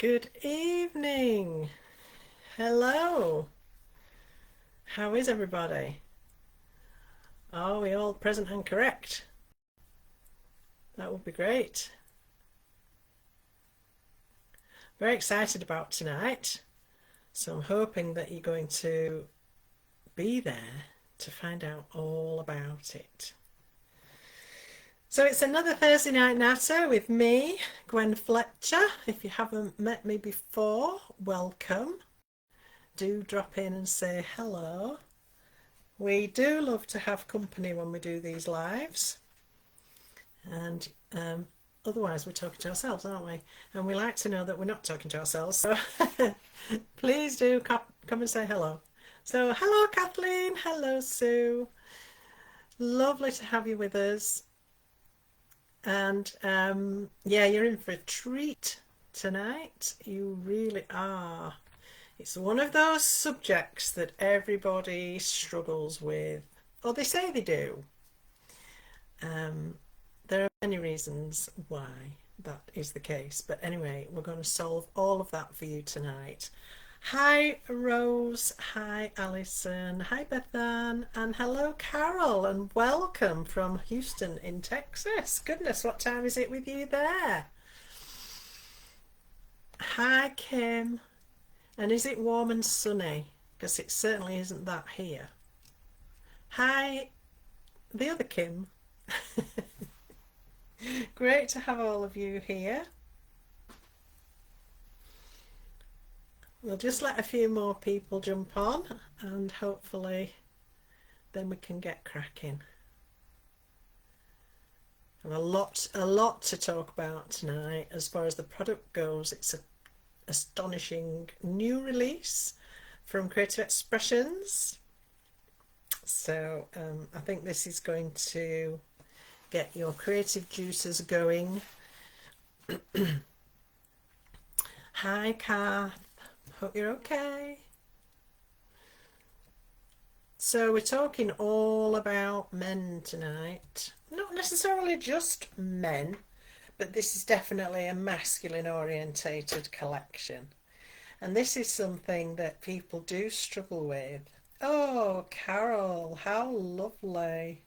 Good evening. Hello. How is everybody? Are we all present and correct? That would be great. Very excited about tonight. So I'm hoping that you're going to be there to find out all about it. So it's another Thursday night natter with me, Gwen Fletcher. If you haven't met me before, welcome. Do drop in and say hello. We do love to have company when we do these lives, and otherwise we're talking to ourselves, aren't we? And we like to know that we're not talking to ourselves, so please do come and say hello. So hello Kathleen, hello Sue, lovely to have you with us. And yeah, you're in for a treat tonight, you really are. It's one of those subjects that everybody struggles with, or they say they do. There are many reasons why that is the case, but anyway, we're going to solve all of that for you tonight. Hi Rose, hi Alison, hi Bethan, and hello Carol, and welcome from Houston in Texas. Goodness, what time is it with you there? Hi Kim. And is it warm and sunny? Because it certainly isn't that here. Hi, the other Kim. Great to have all of you here. We'll just let a few more people jump on and hopefully then we can get cracking. And a lot to talk about tonight. As far as the product goes, it's a astonishing new release from Creative Expressions. So I think this is going to get your creative juices going. Hi Kath, hope you're okay. So we're talking all about men tonight. Not necessarily just men, but this is definitely a masculine orientated collection. And this is something that people do struggle with. Oh, Carol, how lovely.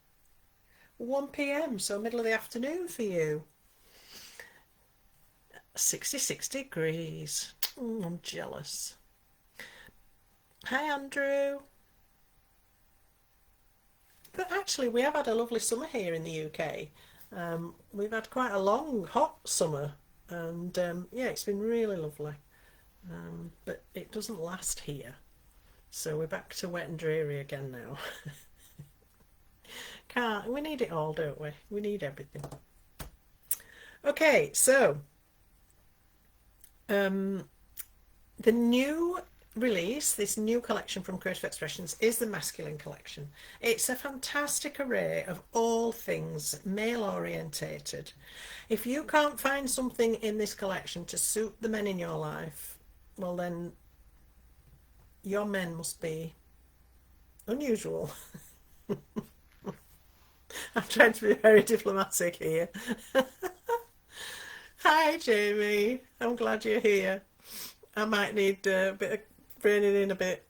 1 p.m, so middle of the afternoon for you. 66 degrees. I'm jealous. Hi, Andrew. But actually, we have had a lovely summer here in the UK. We've had quite a long, hot summer, and yeah, it's been really lovely. But it doesn't last here, so we're back to wet and dreary again now. Can't we need it all, don't we? We need everything. Okay, so the new release, this new collection from Creative Expressions, is the masculine collection. It's a fantastic array of all things male orientated. If you can't find something in this collection to suit the men in your life, well then your men must be unusual. I'm trying to be very diplomatic here. Hi Jamie, I'm glad you're here. I might need a bit of reining in a bit.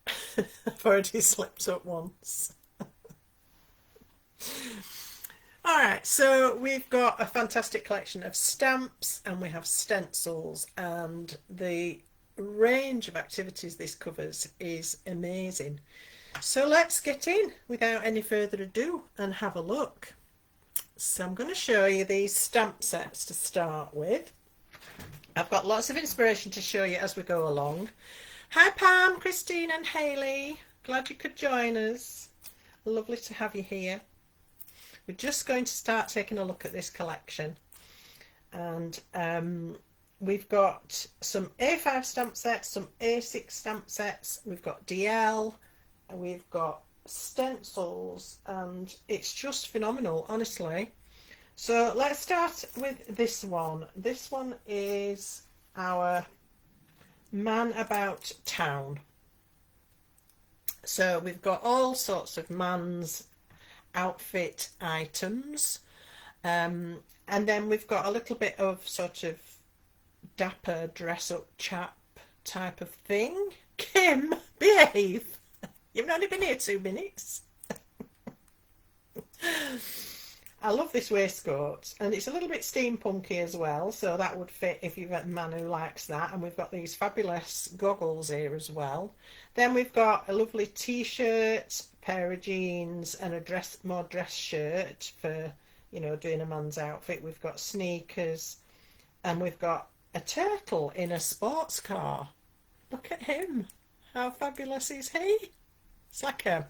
I've already slipped up once. Alright, so we've got a fantastic collection of stamps and we have stencils, and the range of activities this covers is amazing. So let's get in without any further ado and have a look. So I'm going to show you these stamp sets to start with. I've got lots of inspiration to show you as we go along. Hi Pam, Christine and Hayley. Glad you could join us. Lovely to have you here. We're just going to start taking a look at this collection. And we've got some A5 stamp sets, some A6 stamp sets. We've got DL. We've got stencils. And it's just phenomenal, honestly. So let's start with this one. This one is our Man About Town. So we've got all sorts of man's outfit items, and then we've got a little bit of sort of dapper dress up chap type of thing. Kim, behave. You've only been here 2 minutes. I love this waistcoat, and it's a little bit steampunky as well, so that would fit if you've got a man who likes that. And we've got these fabulous goggles here as well. Then we've got a lovely t-shirt, pair of jeans, and a more dress shirt for, you know, doing a man's outfit. We've got sneakers, and we've got a turtle in a sports car. Look at him. How fabulous is he? It's like a,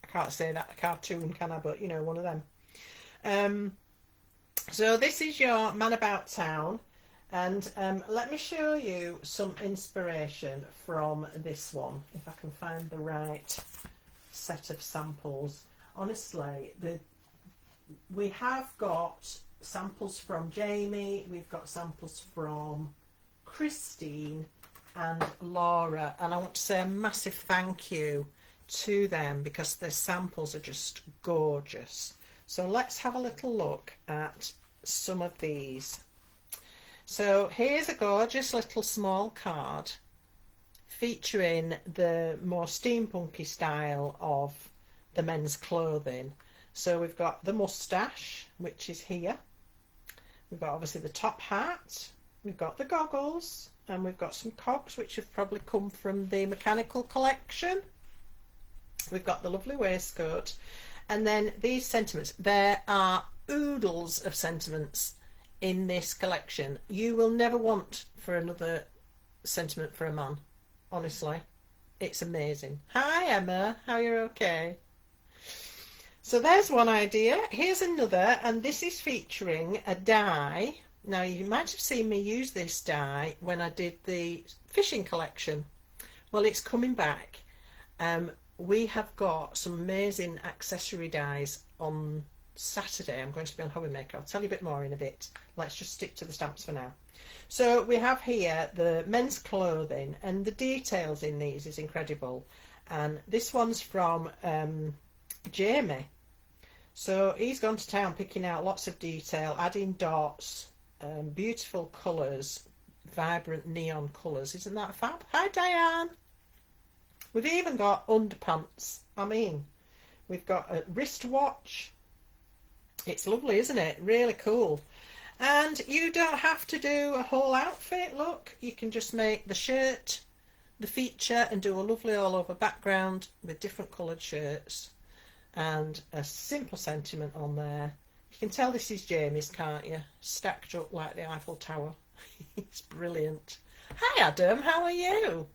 I can't say that, a cartoon, can I? But, you know, one of them. So this is your man about town, and let me show you some inspiration from this one, if I can find the right set of samples. Honestly, we have got samples from Jamie, we've got samples from Christine and Laura, and I want to say a massive thank you to them because their samples are just gorgeous. So let's have a little look at some of these. So here's a gorgeous little small card featuring the more steampunky style of the men's clothing. So we've got the moustache, which is here. We've got obviously the top hat. We've got the goggles, and we've got some cogs, which have probably come from the mechanical collection. We've got the lovely waistcoat. And then these sentiments, there are oodles of sentiments in this collection. You will never want for another sentiment for a man, honestly. It's amazing. Hi Emma, how are you? Okay? So there's one idea. Here's another, and this is featuring a dye. Now you might have seen me use this dye when I did the fishing collection. Well, it's coming back. We have got some amazing accessory dyes on Saturday. I'm going to be on Hobby Maker. I'll tell you a bit more in a bit. Let's just stick to the stamps for now. So we have here the men's clothing, and the details in these is incredible. And this one's from Jamie. So he's gone to town picking out lots of detail, adding dots, beautiful colours, vibrant neon colours. Isn't that fab? Hi Diane. We've even got underpants. I mean, we've got a wristwatch. It's lovely, isn't it? Really cool. And you don't have to do a whole outfit. Look, you can just make the shirt the feature and do a lovely all over background with different coloured shirts and a simple sentiment on there. You can tell this is Jamie's, can't you? Stacked up like the Eiffel Tower. It's brilliant. Hi Adam, how are you?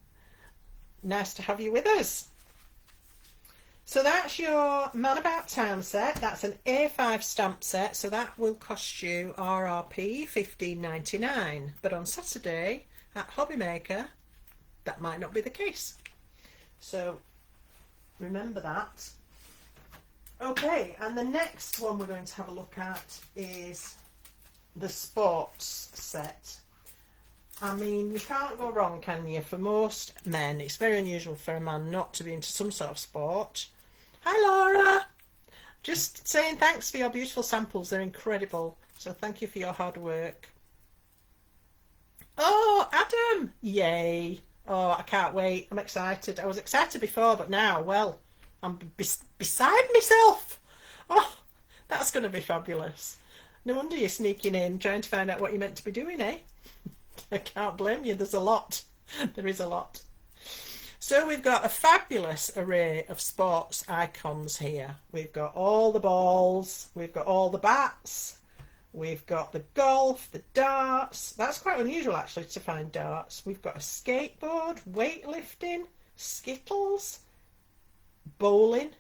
Nice to have you with us. So that's your Man About Town set. That's an A5 stamp set, so that will cost you RRP $15.99. But on Saturday at Hobby Maker, that might not be the case. So remember that. Okay, and the next one we're going to have a look at is the sports set. I mean, you can't go wrong, can you? For most men, it's very unusual for a man not to be into some sort of sport. Hi, Laura. Just saying thanks for your beautiful samples. They're incredible. So thank you for your hard work. Oh, Adam. Yay. Oh, I can't wait. I'm excited. I was excited before, but now, well, I'm beside myself. Oh, that's going to be fabulous. No wonder you're sneaking in, trying to find out what you're meant to be doing, eh? I can't blame you. There's a lot. There is a lot. So we've got a fabulous array of sports icons here. We've got all the balls. We've got all the bats. We've got the golf, the darts. That's quite unusual, actually, to find darts. We've got a skateboard, weightlifting, skittles, bowling,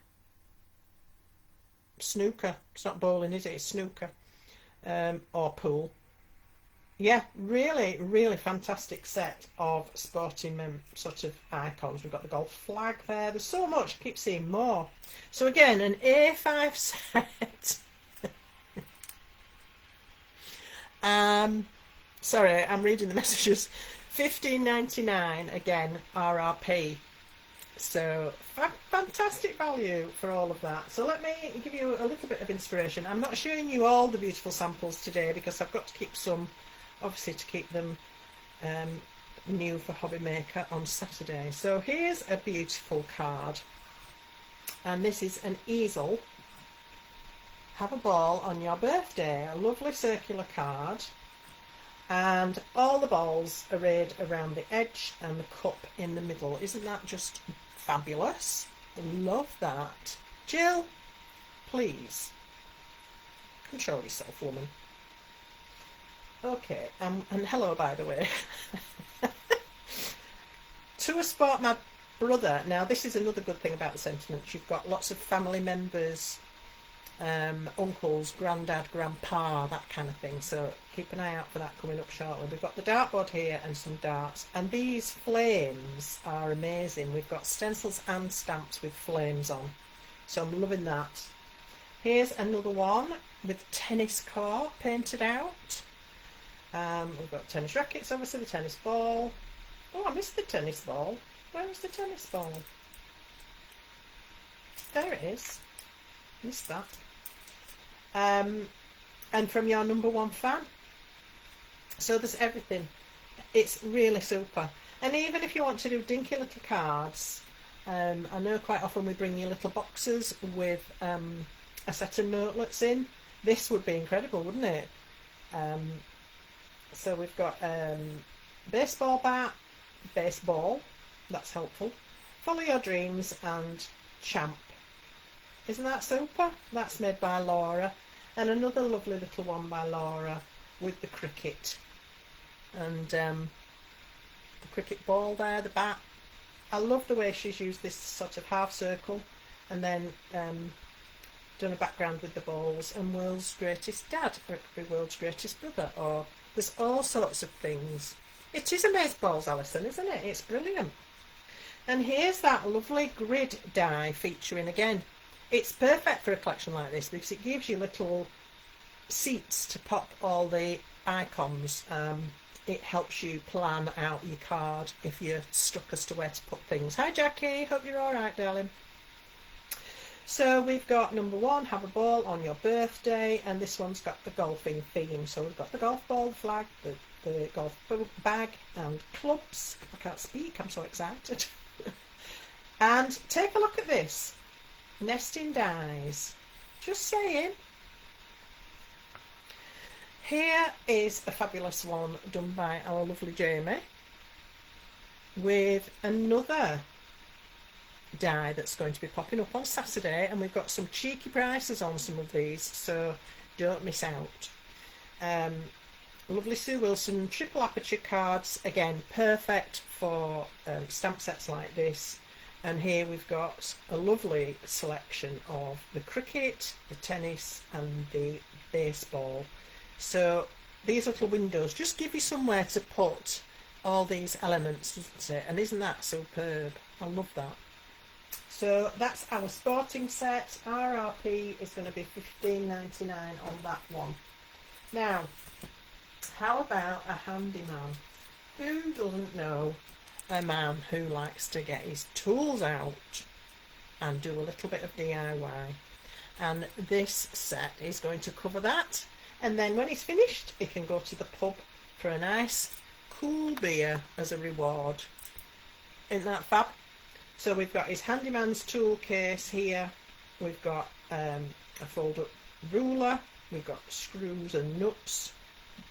snooker. It's not bowling, is it? It's snooker. Or pool. Yeah, really, really fantastic set of sporting sort of icons. We've got the golf flag there. There's so much. I keep seeing more. So again, an A5 set. Sorry, I'm reading the messages. $15.99 again, RRP. So fantastic value for all of that. So let me give you a little bit of inspiration. I'm not showing you all the beautiful samples today because I've got to keep some obviously to keep them new for Hobby Maker on Saturday. So here's a beautiful card, and this is an easel. Have a ball on your birthday. A lovely circular card, and all the balls arrayed around the edge and the cup in the middle. Isn't that just fabulous? I love that. Jill, please control yourself, woman. Okay, and hello, by the way. To a sport, my brother. Now, this is another good thing about the sentiments. You've got lots of family members, uncles, granddad, grandpa, that kind of thing. So keep an eye out for that coming up shortly. We've got the dartboard here and some darts. And these flames are amazing. We've got stencils and stamps with flames on. So I'm loving that. Here's another one with tennis court painted out. We've got tennis rackets, obviously, the tennis ball. Oh, I missed the tennis ball. Where is the tennis ball? There it is. Missed that. And from your number one fan. So there's everything. It's really super. And even if you want to do dinky little cards, I know quite often we bring you little boxes with a set of notelets in. This would be incredible, wouldn't it? So we've got baseball bat, baseball, that's helpful. Follow your dreams, and champ. Isn't that super? That's made by Laura. And another lovely little one by Laura with the cricket. And the cricket ball there, the bat. I love the way she's used this sort of half circle and then done a background with the balls and world's greatest dad, or it could be world's greatest brother, or there's all sorts of things. It is Amazeballs, Alison, isn't it? It's brilliant. And here's that lovely grid die featuring again. It's perfect for a collection like this because it gives you little seats to pop all the icons. It helps you plan out your card if you're stuck as to where to put things. Hi Jackie, hope you're all right, darling. So we've got number one, have a ball on your birthday, and this one's got the golfing theme. So we've got the golf ball, the flag, the golf bag and clubs. I can't speak, I'm so excited. And take a look at this. Nesting dies. Just saying. Here is a fabulous one done by our lovely Jamie with another die that's going to be popping up on Saturday, and we've got some cheeky prices on some of these, so don't miss out. Lovely Sue Wilson triple aperture cards, again perfect for stamp sets like this. And here we've got a lovely selection of the cricket, the tennis and the baseball. So these little windows just give you somewhere to put all these elements, doesn't it? And isn't that superb? I love that. So that's our sporting set. RRP is going to be $15.99 on that one. Now, how about a handyman? Who doesn't know a man who likes to get his tools out and do a little bit of DIY? And this set is going to cover that. And then when he's finished, he can go to the pub for a nice cool beer as a reward. Isn't that fab? So we've got his handyman's tool case here. We've got a fold-up ruler. We've got screws and nuts.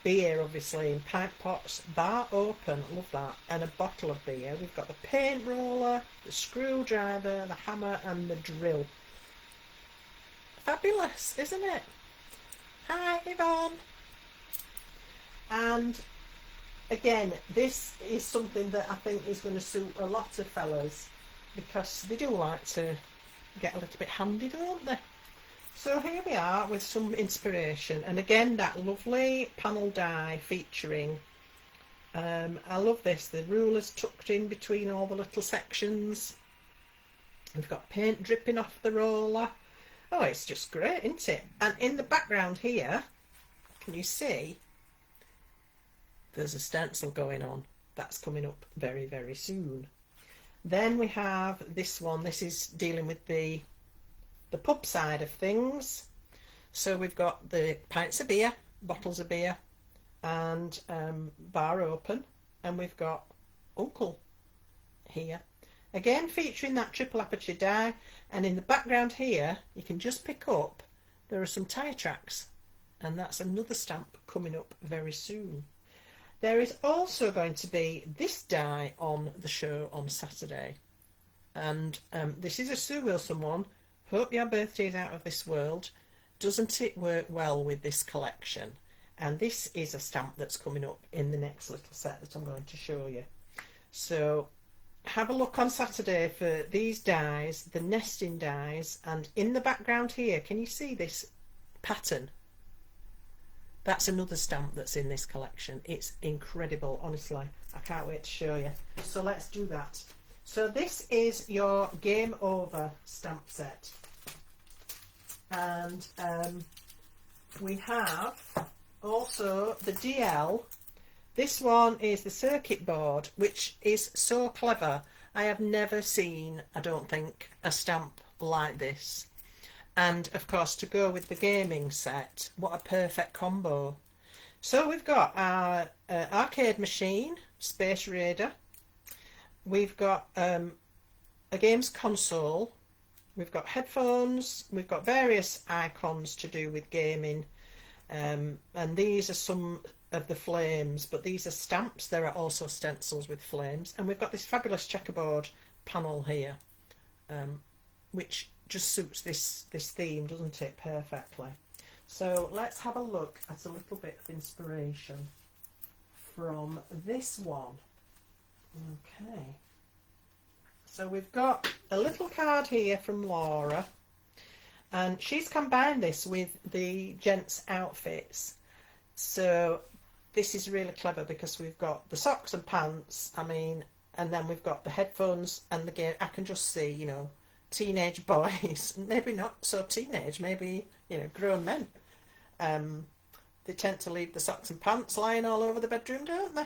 Beer, obviously, in pint pots. Bar open, love that. And a bottle of beer. We've got the paint roller, the screwdriver, the hammer and the drill. Fabulous, isn't it? Hi, Yvonne. And again, this is something that I think is going to suit a lot of fellas, because they do like to get a little bit handy, don't they? So here we are with some inspiration, and again that lovely panel die featuring, I love this, the rulers tucked in between all the little sections. We've got paint dripping off the roller. Oh, it's just great, isn't it? And in the background here, can you see there's a stencil going on? That's coming up very, very soon. Then we have this one. This is dealing with the pub side of things. So we've got the pints of beer, bottles of beer, and bar open, and we've got Uncle here. Again, featuring that triple aperture die, and in the background here, you can just pick up, there are some tyre tracks, and that's another stamp coming up very soon. There is also going to be this die on the show on Saturday, and this is a Sue Wilson one. Hope your birthday is out of this world. Doesn't it work well with this collection? And this is a stamp that's coming up in the next little set that I'm going to show you. So have a look on Saturday for these dies, the nesting dies, and in the background here, can you see this pattern? That's another stamp that's in this collection. It's incredible, honestly. I can't wait to show you. So let's do that. So this is your Game Over stamp set. And we have also the DL. This one is the circuit board, which is so clever. I have never seen, I don't think, a stamp like this. And of course, to go with the gaming set, what a perfect combo. So we've got our arcade machine, Space Raider. We've got a games console. We've got headphones. We've got various icons to do with gaming. And these are some of the flames, but these are stamps. There are also stencils with flames, and we've got this fabulous checkerboard panel here, which just suits this theme, doesn't it, perfectly. So let's have a look at a little bit of inspiration from this one. Okay, so we've got a little card here from Laura, and she's combined this with the gents' outfits. So this is really clever because we've got the socks and pants, I mean, and then we've got the headphones and the game. I can just see, you know, teenage boys, maybe not so teenage, maybe, you know, grown men. They tend to leave the socks and pants lying all over the bedroom, don't they?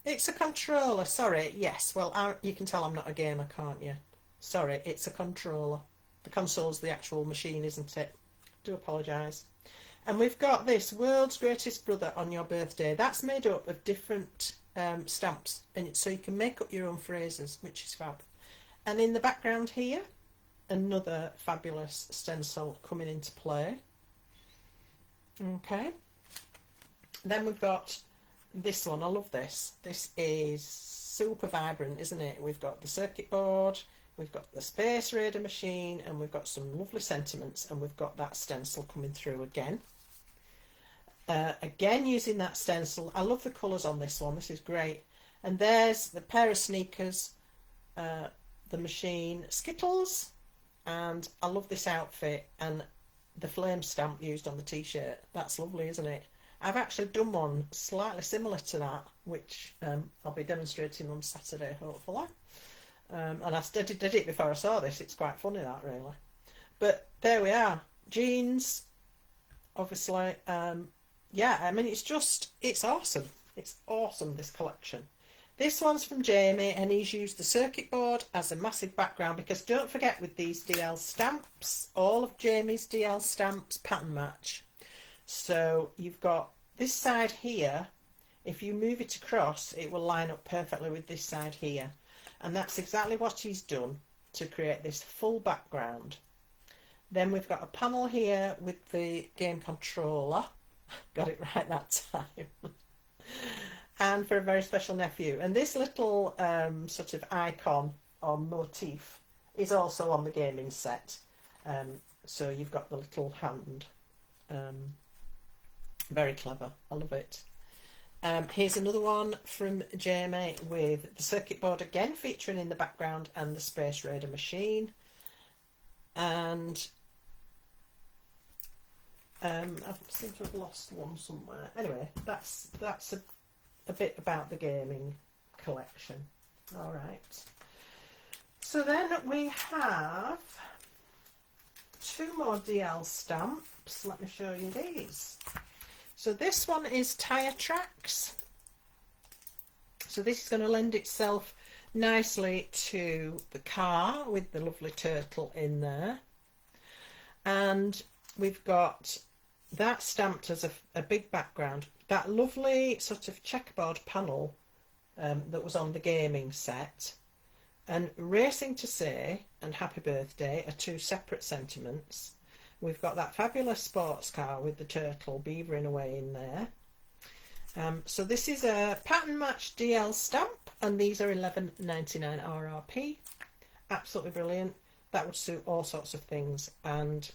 It's a controller, sorry, yes, well, you can tell I'm not a gamer, can't you? Sorry, it's a controller. The console's the actual machine, isn't it? Do apologise. And we've got this World's Greatest Brother on your birthday. That's made up of different stamps, and so you can make up your own phrases, which is fab. And in the background here, another fabulous stencil coming into play. Okay. Then we've got this one. I love this. This is super vibrant, isn't it? We've got the circuit board, we've got the Space Raider machine, and we've got some lovely sentiments, and we've got that stencil coming through again. Again, using that stencil. I love the colours on this one. This is great. And there's the pair of sneakers, the machine, Skittles, and I love this outfit and the flame stamp used on the t-shirt. That's lovely, isn't it? I've actually done one slightly similar to that, which I'll be demonstrating on Saturday, hopefully. And I did it before I saw this. It's quite funny, that, really. But there we are. Jeans, obviously. Yeah, I mean, it's awesome. It's awesome, this collection. This one's from Jamie, and he's used the circuit board as a massive background, because don't forget, with these DL stamps, all of Jamie's DL stamps pattern match. So you've got this side here. If you move it across, it will line up perfectly with this side here. And that's exactly what he's done to create this full background. Then we've got a panel here with the game controller. Got it right that time. And for a very special nephew. And this little sort of icon or motif is also on the gaming set. So you've got the little hand. Very clever. I love it. Here's another one from Jamie with the circuit board again featuring in the background, and the Space Raider machine. And I seem to have lost one somewhere. Anyway, that's a bit about the gaming collection. All right. So then we have two more DL stamps. Let me show you these. So this one is tyre tracks. So this is going to lend itself nicely to the car with the lovely turtle in there. And we've got that stamped as a big background. That lovely sort of checkerboard panel that was on the gaming set, and Racing to Say and Happy Birthday are two separate sentiments. We've got that fabulous sports car with the turtle beavering away in there. So this is a pattern match DL stamp, and these are 11.99 RRP. Absolutely brilliant. That would suit all sorts of things, and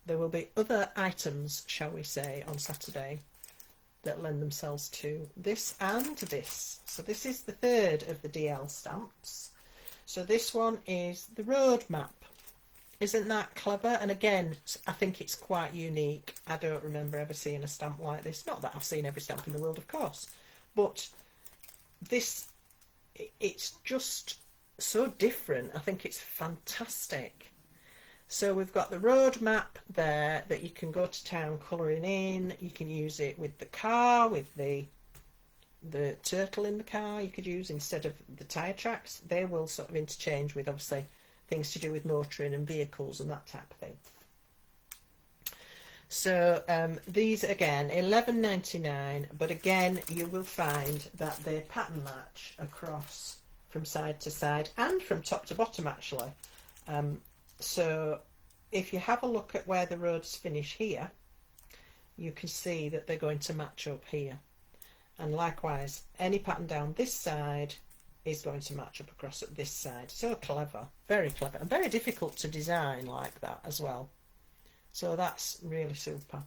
there will be other items, shall we say, on Saturday that lend themselves to this and this. So this is the third of the DL stamps. So this one is the road map. Isn't that clever? And again, I think it's quite unique. I don't remember ever seeing a stamp like this. Not that I've seen every stamp in the world, of course, but this, it's just so different. I think it's fantastic. So we've got the road map there that you can go to town colouring in. You can use it with the car, with the turtle in the car. You could use instead of the tyre tracks. They will sort of interchange with obviously things to do with motoring and vehicles and that type of thing. So these again, 11.99, but again you will find that they pattern match across from side to side and from top to bottom actually. So if you have a look at where the roads finish here, you can see that they're going to match up here, and likewise any pattern down this side is going to match up across at this side. So clever, very clever, and very difficult to design like that as well. So that's really super.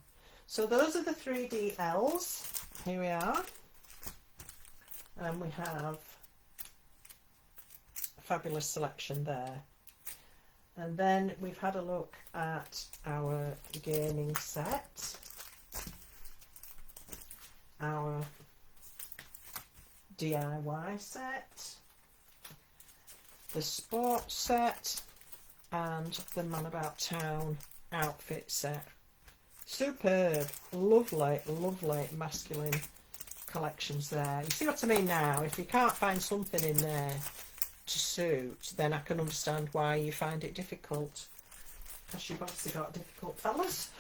So those are the 3DLs. Here we are, and we have a fabulous selection there. And then we've had a look at our gaming set, our DIY set, the sports set, and the Man About Town outfit set. Superb, lovely, lovely masculine collections there. You see what I mean now? If you can't find something in there to suit, then I can understand why you find it difficult, because you've obviously got difficult fellas.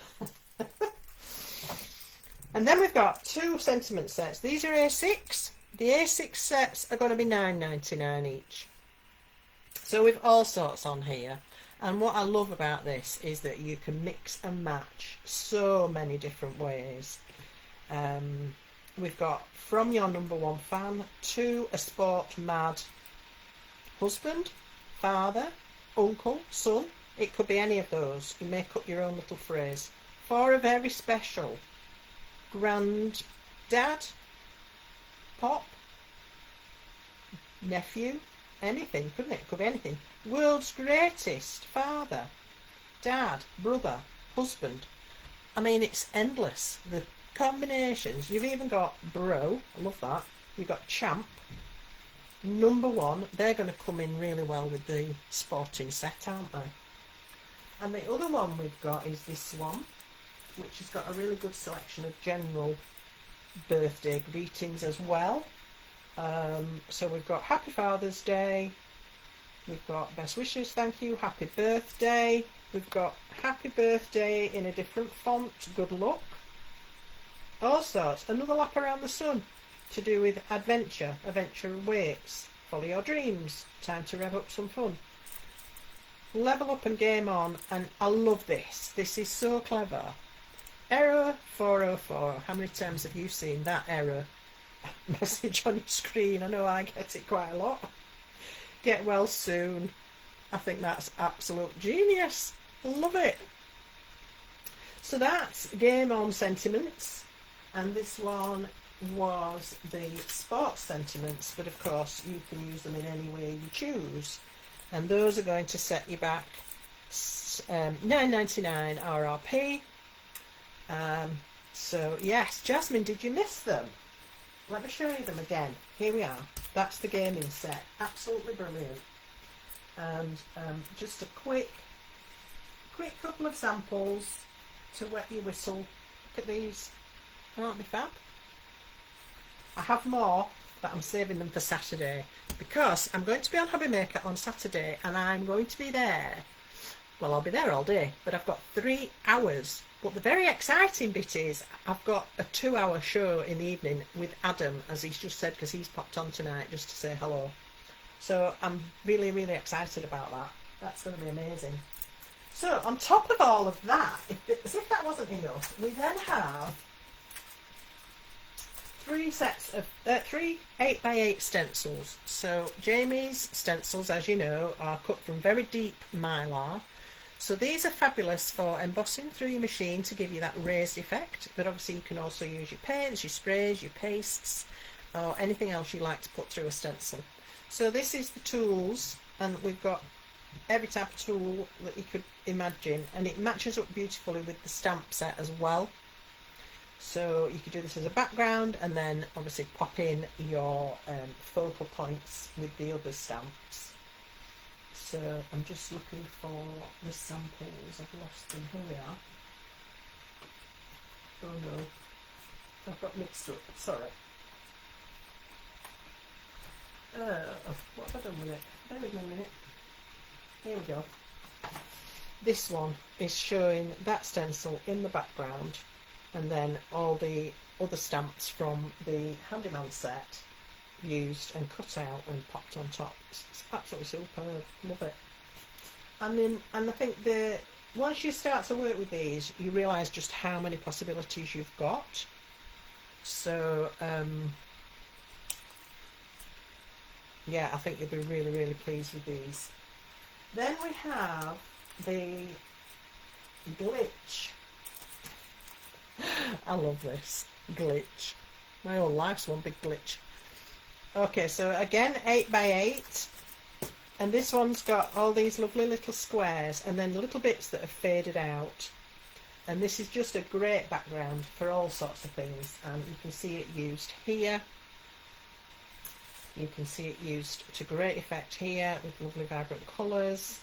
And then we've got two sentiment sets. These are A6. The A6 sets are going to be £9.99 each. So we've all sorts on here, and what I love about this is that you can mix and match so many different ways. We've got from your number one fan to a sport mad husband, father, uncle, son. It could be any of those. You make up your own little phrase. For a very special granddad, pop, nephew, anything, couldn't it? Could be anything. World's greatest father, dad, brother, husband. I mean, it's endless. The combinations. You've even got bro. I love that. You've got champ. Number one, they're going to come in really well with the sporting set, aren't they? And the other one we've got is this one, which has got a really good selection of general birthday greetings as well. So we've got Happy Father's Day, we've got Best Wishes, Thank You, Happy Birthday, we've got Happy Birthday in a different font, Good Luck, all sorts. Another lap around the sun, to do with adventure awaits, follow your dreams, time to rev up some fun, level up and game on. And I love this. This is so clever. Error 404. How many times have you seen that error message on your screen? I know I get it quite a lot. Get well soon. I think that's absolute genius. I love it. So that's Game On Sentiments, and this one was the sports sentiments, but of course you can use them in any way you choose, and those are going to set you back £9.99 RRP. So yes, Jasmine, did you miss them? Let me show you them again. Here we are. That's the gaming set. Absolutely brilliant. And just a quick couple of samples to wet your whistle. Look at these. Aren't they fab? I have more, but I'm saving them for Saturday, because I'm going to be on Hobby Maker on Saturday, and I'm going to be there well, I'll be there all day, but I've got 3 hours. But the very exciting bit is I've got a 2 hour show in the evening with Adam, as he's just said, because he's popped on tonight just to say hello. So I'm really, really excited about that. That's going to be amazing. So on top of all of that, as if that wasn't enough, we then have three 8x8 stencils. So Jamie's stencils, as you know, are cut from very deep mylar. So these are fabulous for embossing through your machine to give you that raised effect, but obviously you can also use your paints, your sprays, your pastes, or anything else you like to put through a stencil. So this is the tools, and we've got every type of tool that you could imagine, and it matches up beautifully with the stamp set as well. So you could do this as a background and then obviously pop in your focal points with the other stamps. So I'm just looking for the samples. I've lost them. Here we are. Oh no, I've got mixed up. Sorry. What have I done with it? Bear with me a minute. Here we go. This one is showing that stencil in the background, and then all the other stamps from the handyman set used and cut out and popped on top. It's absolutely superb. Love it. And I think once you start to work with these, you realise just how many possibilities you've got. So yeah, I think you'll be really, really pleased with these. Then we have the glitch. I love this glitch. My whole life's one big glitch. Okay, so again, 8x8, and this one's got all these lovely little squares and then little bits that have faded out, and this is just a great background for all sorts of things. And you can see it used here, you can see it used to great effect here with lovely vibrant colours.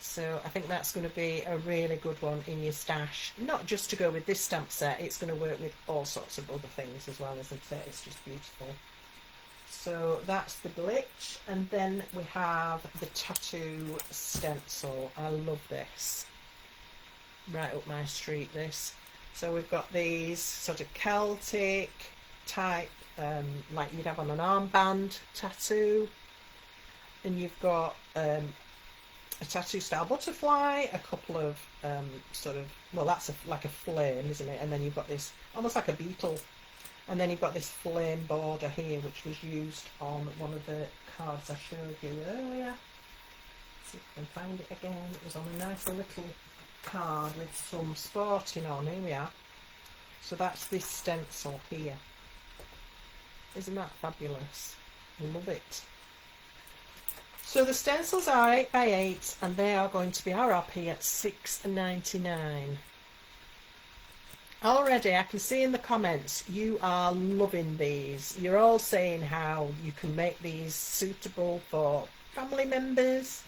So I think that's going to be a really good one in your stash, not just to go with this stamp set, it's going to work with all sorts of other things as well, isn't it? It's just beautiful. So that's the glitch, and then we have the tattoo stencil. I love this. Right up my street, this. So we've got these sort of Celtic type, like you'd have on an armband tattoo, and you've got a tattoo style butterfly, a couple of sort of, well, that's like a flame, isn't it? And then you've got this almost like a beetle. And then you've got this flame border here, which was used on one of the cards I showed you earlier. See if I can find it again. It was on a nice little card with some sporting on. Here we are. So that's this stencil here. Isn't that fabulous? I love it. So the stencils are 8x8, and they are going to be RRP at $6.99. Already I can see in the comments you are loving these. You're all saying how you can make these suitable for family members,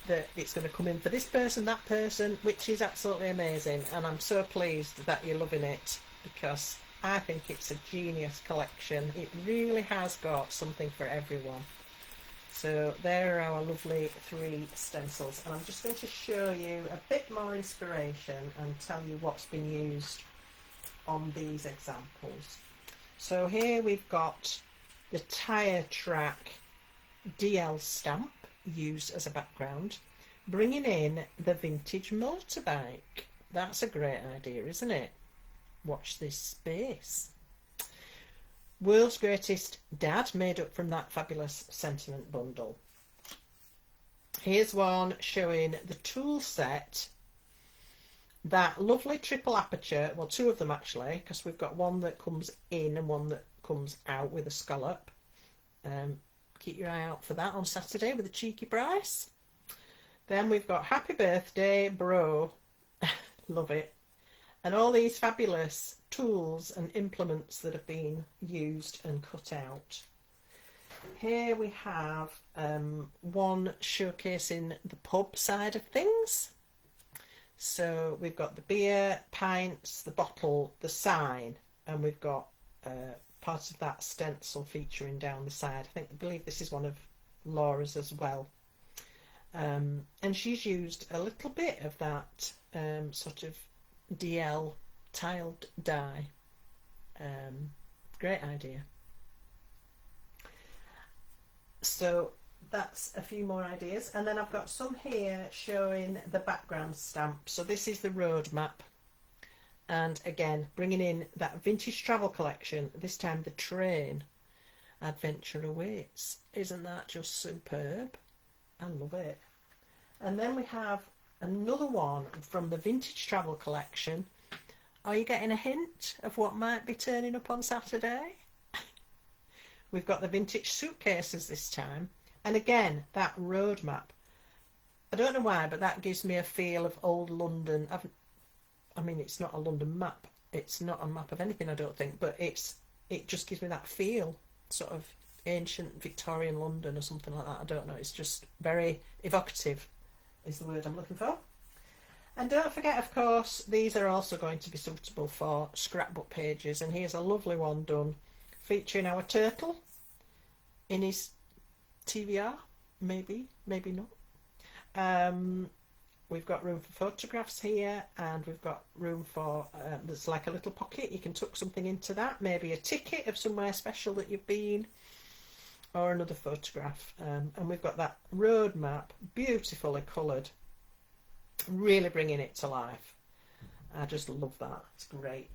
that it's going to come in for this person, that person, which is absolutely amazing, and I'm so pleased that you're loving it, because I think it's a genius collection. It really has got something for everyone. So there are our lovely 3 stencils, and I'm just going to show you a bit more inspiration and tell you what's been used on these examples. So here we've got the tyre track DL stamp used as a background, bringing in the vintage motorbike. That's a great idea, isn't it? Watch this space. World's Greatest Dad, made up from that fabulous sentiment bundle. Here's one showing the tool set, that lovely triple aperture, well, 2 of them actually, because we've got one that comes in and one that comes out with a scallop. Keep your eye out for that on Saturday with a cheeky price. Then we've got Happy Birthday Bro. Love it. And all these fabulous tools and implements that have been used and cut out. Here we have one showcasing the pub side of things. So we've got the beer, pints, the bottle, the sign, and we've got part of that stencil featuring down the side. I believe this is one of Laura's as well. And she's used a little bit of that sort of DL tiled dye. Great idea. So that's a few more ideas, and then I've got some here showing the background stamp. So this is the road map, and again bringing in that vintage travel collection, this time the train. Adventure awaits. Isn't that just superb? I love it. And then we have another one from the vintage travel collection. Are you getting a hint of what might be turning up on Saturday? We've got the vintage suitcases this time, and again that road map. I don't know why, but that gives me a feel of old London. I mean, it's not a London map. It's not a map of anything, I don't think, but it just gives me that feel, sort of ancient Victorian London or something like that. I don't know. It's just very evocative, is the word I'm looking for. And don't forget, of course, these are also going to be suitable for scrapbook pages. And here's a lovely one done featuring our turtle in his TVR, maybe not. We've got room for photographs here, and we've got room for, there's like a little pocket, you can tuck something into that, maybe a ticket of somewhere special that you've been, or another photograph. And we've got that road map, beautifully coloured, really bringing it to life. I just love that, it's great.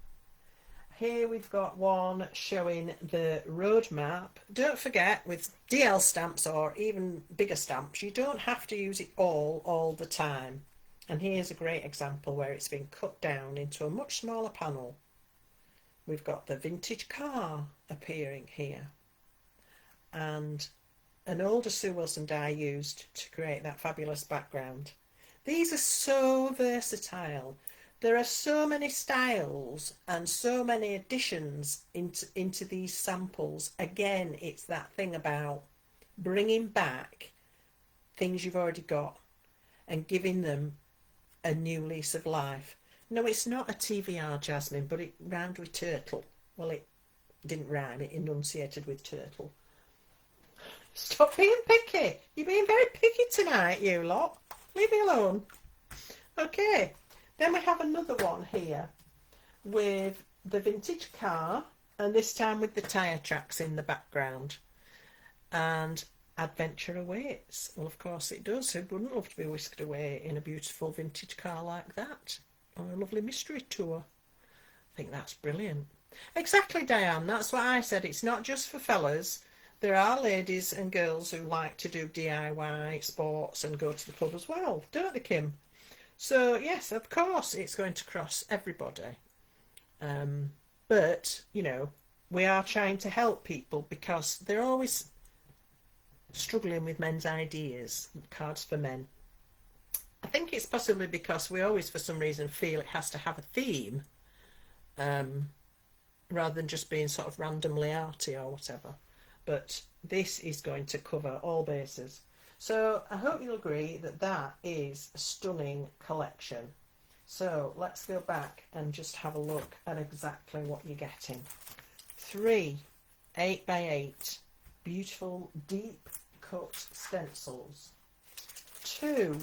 Here we've got one showing the road map. Don't forget, with DL stamps or even bigger stamps, you don't have to use it all the time. And here's a great example where it's been cut down into a much smaller panel. We've got the vintage car appearing here, and an older Sue Wilson die used to create that fabulous background. These are so versatile. There are so many styles and so many additions into these samples. Again, it's that thing about bringing back things you've already got and giving them a new lease of life. No, it's not a TVR, Jasmine, but it rhymed with turtle. Well, it didn't rhyme, it enunciated with turtle. Stop being picky. You're being very picky tonight, you lot. Leave me alone. Okay. Then we have another one here with the vintage car, and this time with the tyre tracks in the background. And adventure awaits. Well, of course it does. Who wouldn't love to be whisked away in a beautiful vintage car like that? Or a lovely mystery tour. I think that's brilliant. Exactly, Diane. That's what I said. It's not just for fellas. There are ladies and girls who like to do DIY sports and go to the pub as well, don't they, Kim? So yes, of course it's going to cross everybody, but you know, we are trying to help people because they're always struggling with men's ideas, cards for men. I think it's possibly because we always for some reason feel it has to have a theme, rather than just being sort of randomly arty or whatever. But this is going to cover all bases. So I hope you'll agree that that is a stunning collection. So let's go back and just have a look at exactly what you're getting. 3 8x8 beautiful deep cut stencils. 2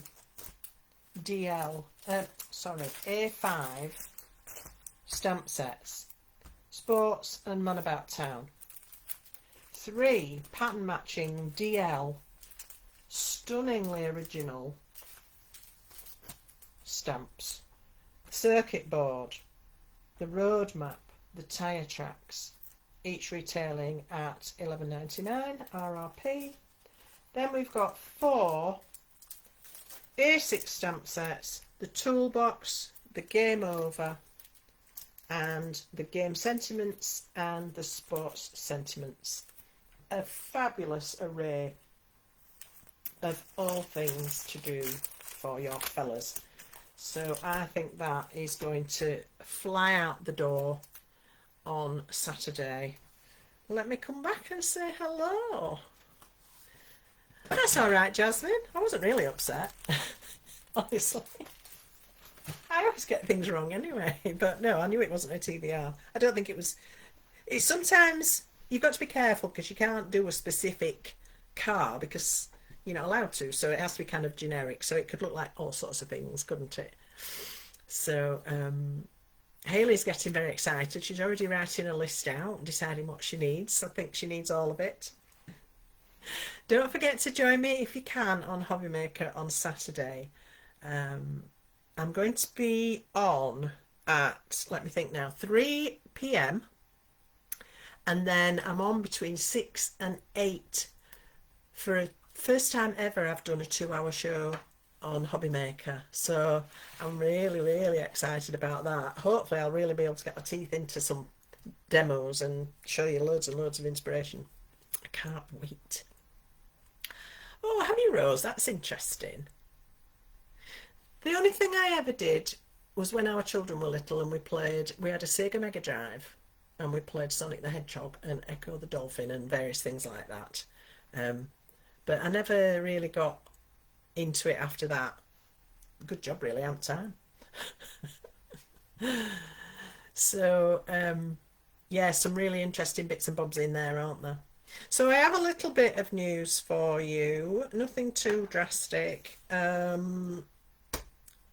A5 stamp sets, sports and man about town. 3 pattern matching DL stunningly original stamps, circuit board, the road map, the tyre tracks, each retailing at £11.99 RRP. Then we've got 4 A6 stamp sets, the toolbox, the game over, and the game sentiments and the sports sentiments. A fabulous array of all things to do for your fellas. So I think that is going to fly out the door on Saturday. Let me come back and say hello. That's all right, Jasmine. I wasn't really upset, honestly. I always get things wrong anyway, but no, I knew it wasn't a TVR. I don't think it was. It's sometimes you've got to be careful because you can't do a specific car because you're not allowed to, so it has to be kind of generic. So it could look like all sorts of things, couldn't it? So Hayley's getting very excited. She's already writing a list out, deciding what she needs. I think she needs all of it. Don't forget to join me if you can on Hobby Maker on Saturday. I'm going to be on at, let me think now, 3 p.m. and then I'm on between 6 and 8 for a first time ever. I've done a 2-hour show on Hobby Maker, so I'm really excited about that. Hopefully I'll really be able to get my teeth into some demos and show you loads and loads of inspiration. I can't wait. Oh, have you, Rose? That's interesting. The only thing I ever did was when our children were little and we had a Sega Mega Drive and we played Sonic the Hedgehog and Echo the Dolphin and various things like that. But I never really got into it after that. Good job, really, out time. So, yeah, some really interesting bits and bobs in there, aren't there? So I have a little bit of news for you, nothing too drastic.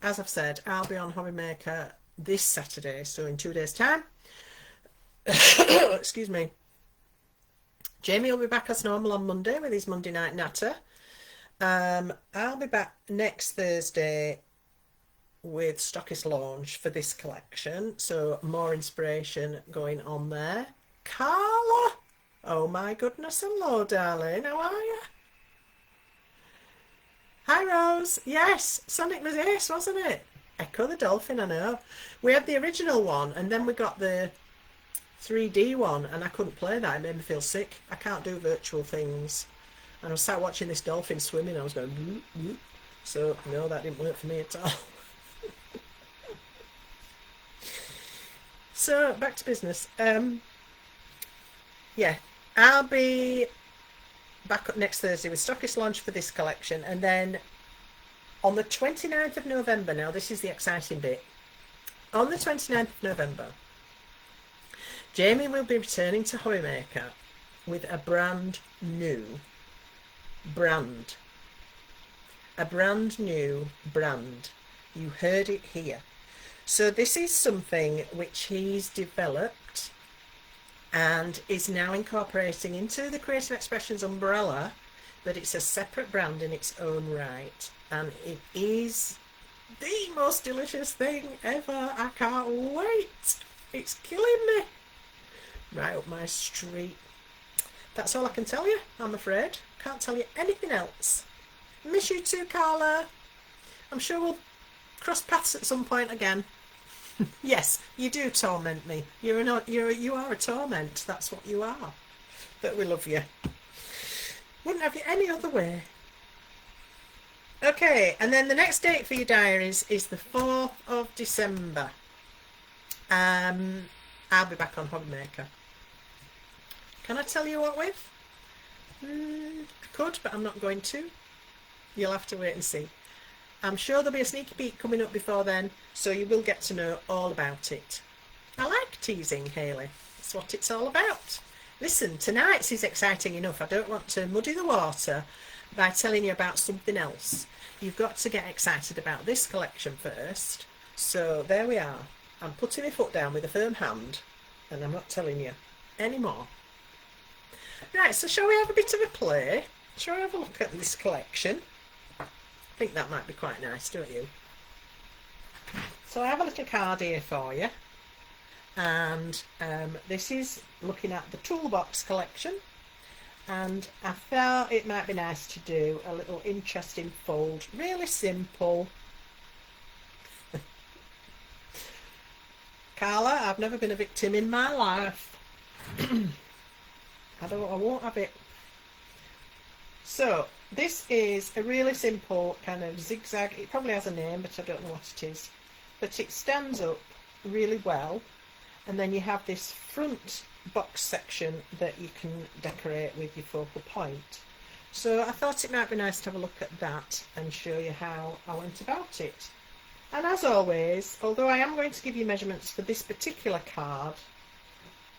As I've said, I'll be on Hobby Maker this Saturday, so in 2 days' time. Excuse me. Jamie will be back as normal on Monday with his Monday night natter. I'll be back next Thursday with Stockist launch for this collection, so more inspiration going on there. Carla! Oh my goodness, hello darling, how are you? Hi Rose, yes, Sonic was ace, wasn't it? Echo the Dolphin, I know. We had the original one and then we got the 3D one and I couldn't play that, it made me feel sick. I can't do virtual things. And I was sat watching this dolphin swimming, I was going bloop, bloop. So no, that didn't work for me at all. So back to business. Yeah, I'll be back up next Thursday with Stockist launch for this collection, and then on the 29th of November, now this is the exciting bit, on the 29th of November, Jamie will be returning to Hobby Maker with a brand new brand. A brand new brand. You heard it here. So this is something which he's developed and is now incorporating into the Creative Expressions umbrella, but it's a separate brand in its own right, and it is the most delicious thing ever. I can't wait. It's killing me. Right up my street. That's all I can tell you, I'm afraid. Can't tell you anything else. Miss you too, Carla. I'm sure we'll cross paths at some point again. Yes, you do torment me. You are a torment. That's what you are. But we love you. Wouldn't have you any other way. Okay, and then the next date for your diaries is the 4th of December. I'll be back on Hobby Maker. Can I tell you what with? I could, but I'm not going to. You'll have to wait and see. I'm sure there'll be a sneaky peek coming up before then, so you will get to know all about it. I like teasing, Hayley. That's what it's all about. Listen, tonight's is exciting enough. I don't want to muddy the water by telling you about something else. You've got to get excited about this collection first. So there we are. I'm putting my foot down with a firm hand, and I'm not telling you any more. Right, so shall we have a bit of a play? Shall we have a look at this collection? I think that might be quite nice, don't you? So I have a little card here for you, and this is looking at the toolbox collection, and I thought it might be nice to do a little interesting fold, really simple. Carla, I've never been a victim in my life. I won't have it. So this is a really simple kind of zigzag. It probably has a name, but I don't know what it is. But it stands up really well, and then you have this front box section that you can decorate with your focal point. So I thought it might be nice to have a look at that and show you how I went about it. And as always, although I am going to give you measurements for this particular card,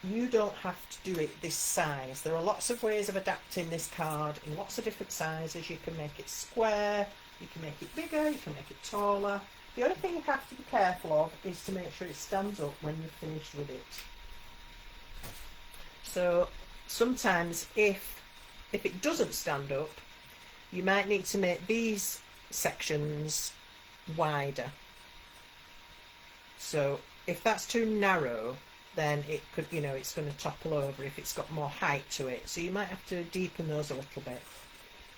you don't have to do it this size. There are lots of ways of adapting this card in lots of different sizes. You can make it square, you can make it bigger, you can make it taller. The only thing you have to be careful of is to make sure it stands up when you're finished with it. So sometimes if it doesn't stand up, you might need to make these sections wider. So if that's too narrow, then it could, you know, it's going to topple over if it's got more height to it. So you might have to deepen those a little bit.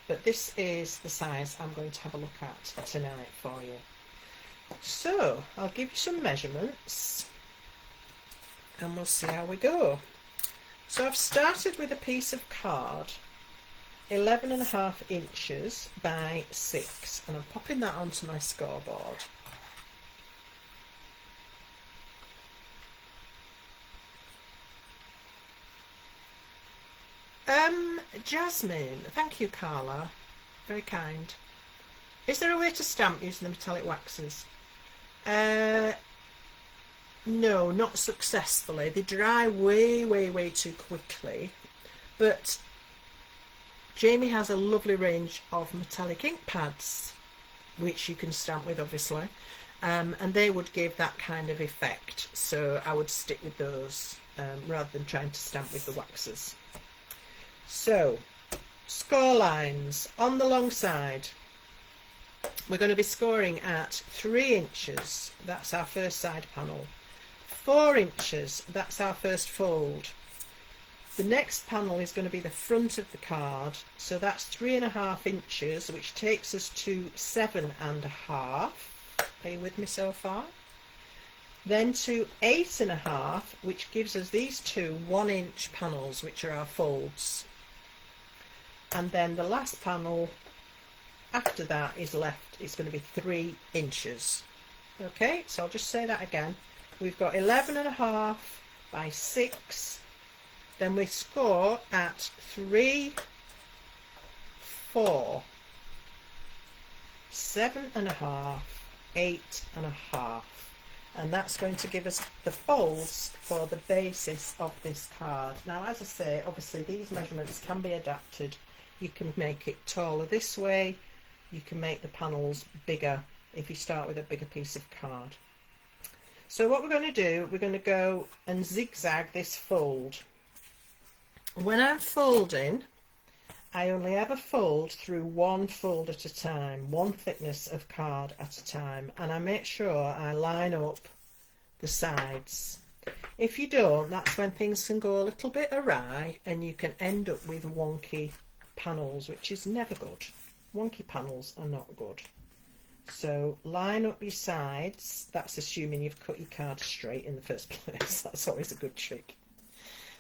But this is the size I'm going to have a look at tonight for you. So I'll give you some measurements and we'll see how we go. So I've started with a piece of card, 11.5 inches by 6, and I'm popping that onto my scoreboard. Jasmine, thank you, Carla, very kind. Is there a way to stamp using the metallic waxes? No, not successfully. They dry way too quickly, but Jamie has a lovely range of metallic ink pads which you can stamp with, obviously, and they would give that kind of effect, so I would stick with those rather than trying to stamp with the waxes. So, score lines on the long side. We're going to be scoring at 3 inches, that's our first side panel. 4 inches, that's our first fold. The next panel is going to be the front of the card, so that's 3.5 inches, which takes us to 7.5. Are you with me so far? Then to 8.5, which gives us these two 1-inch panels, which are our folds. And then the last panel after that is left, it's going to be 3 inches. Okay, so I'll just say that again. We've got 11.5 by 6, then we score at 3, 4, 7.5, 8.5, and that's going to give us the folds for the basis of this card. Now, as I say, obviously these measurements can be adapted. You can make it taller this way, you can make the panels bigger if you start with a bigger piece of card. So what we're going to do, we're going to go and zigzag this fold. When I'm folding, I only ever fold through one fold at a time, one thickness of card at a time, and I make sure I line up the sides. If you don't, that's when things can go a little bit awry and you can end up with wonky panels, which is never good. Wonky panels are not good. So line up your sides. That's assuming you've cut your card straight in the first place. That's always a good trick.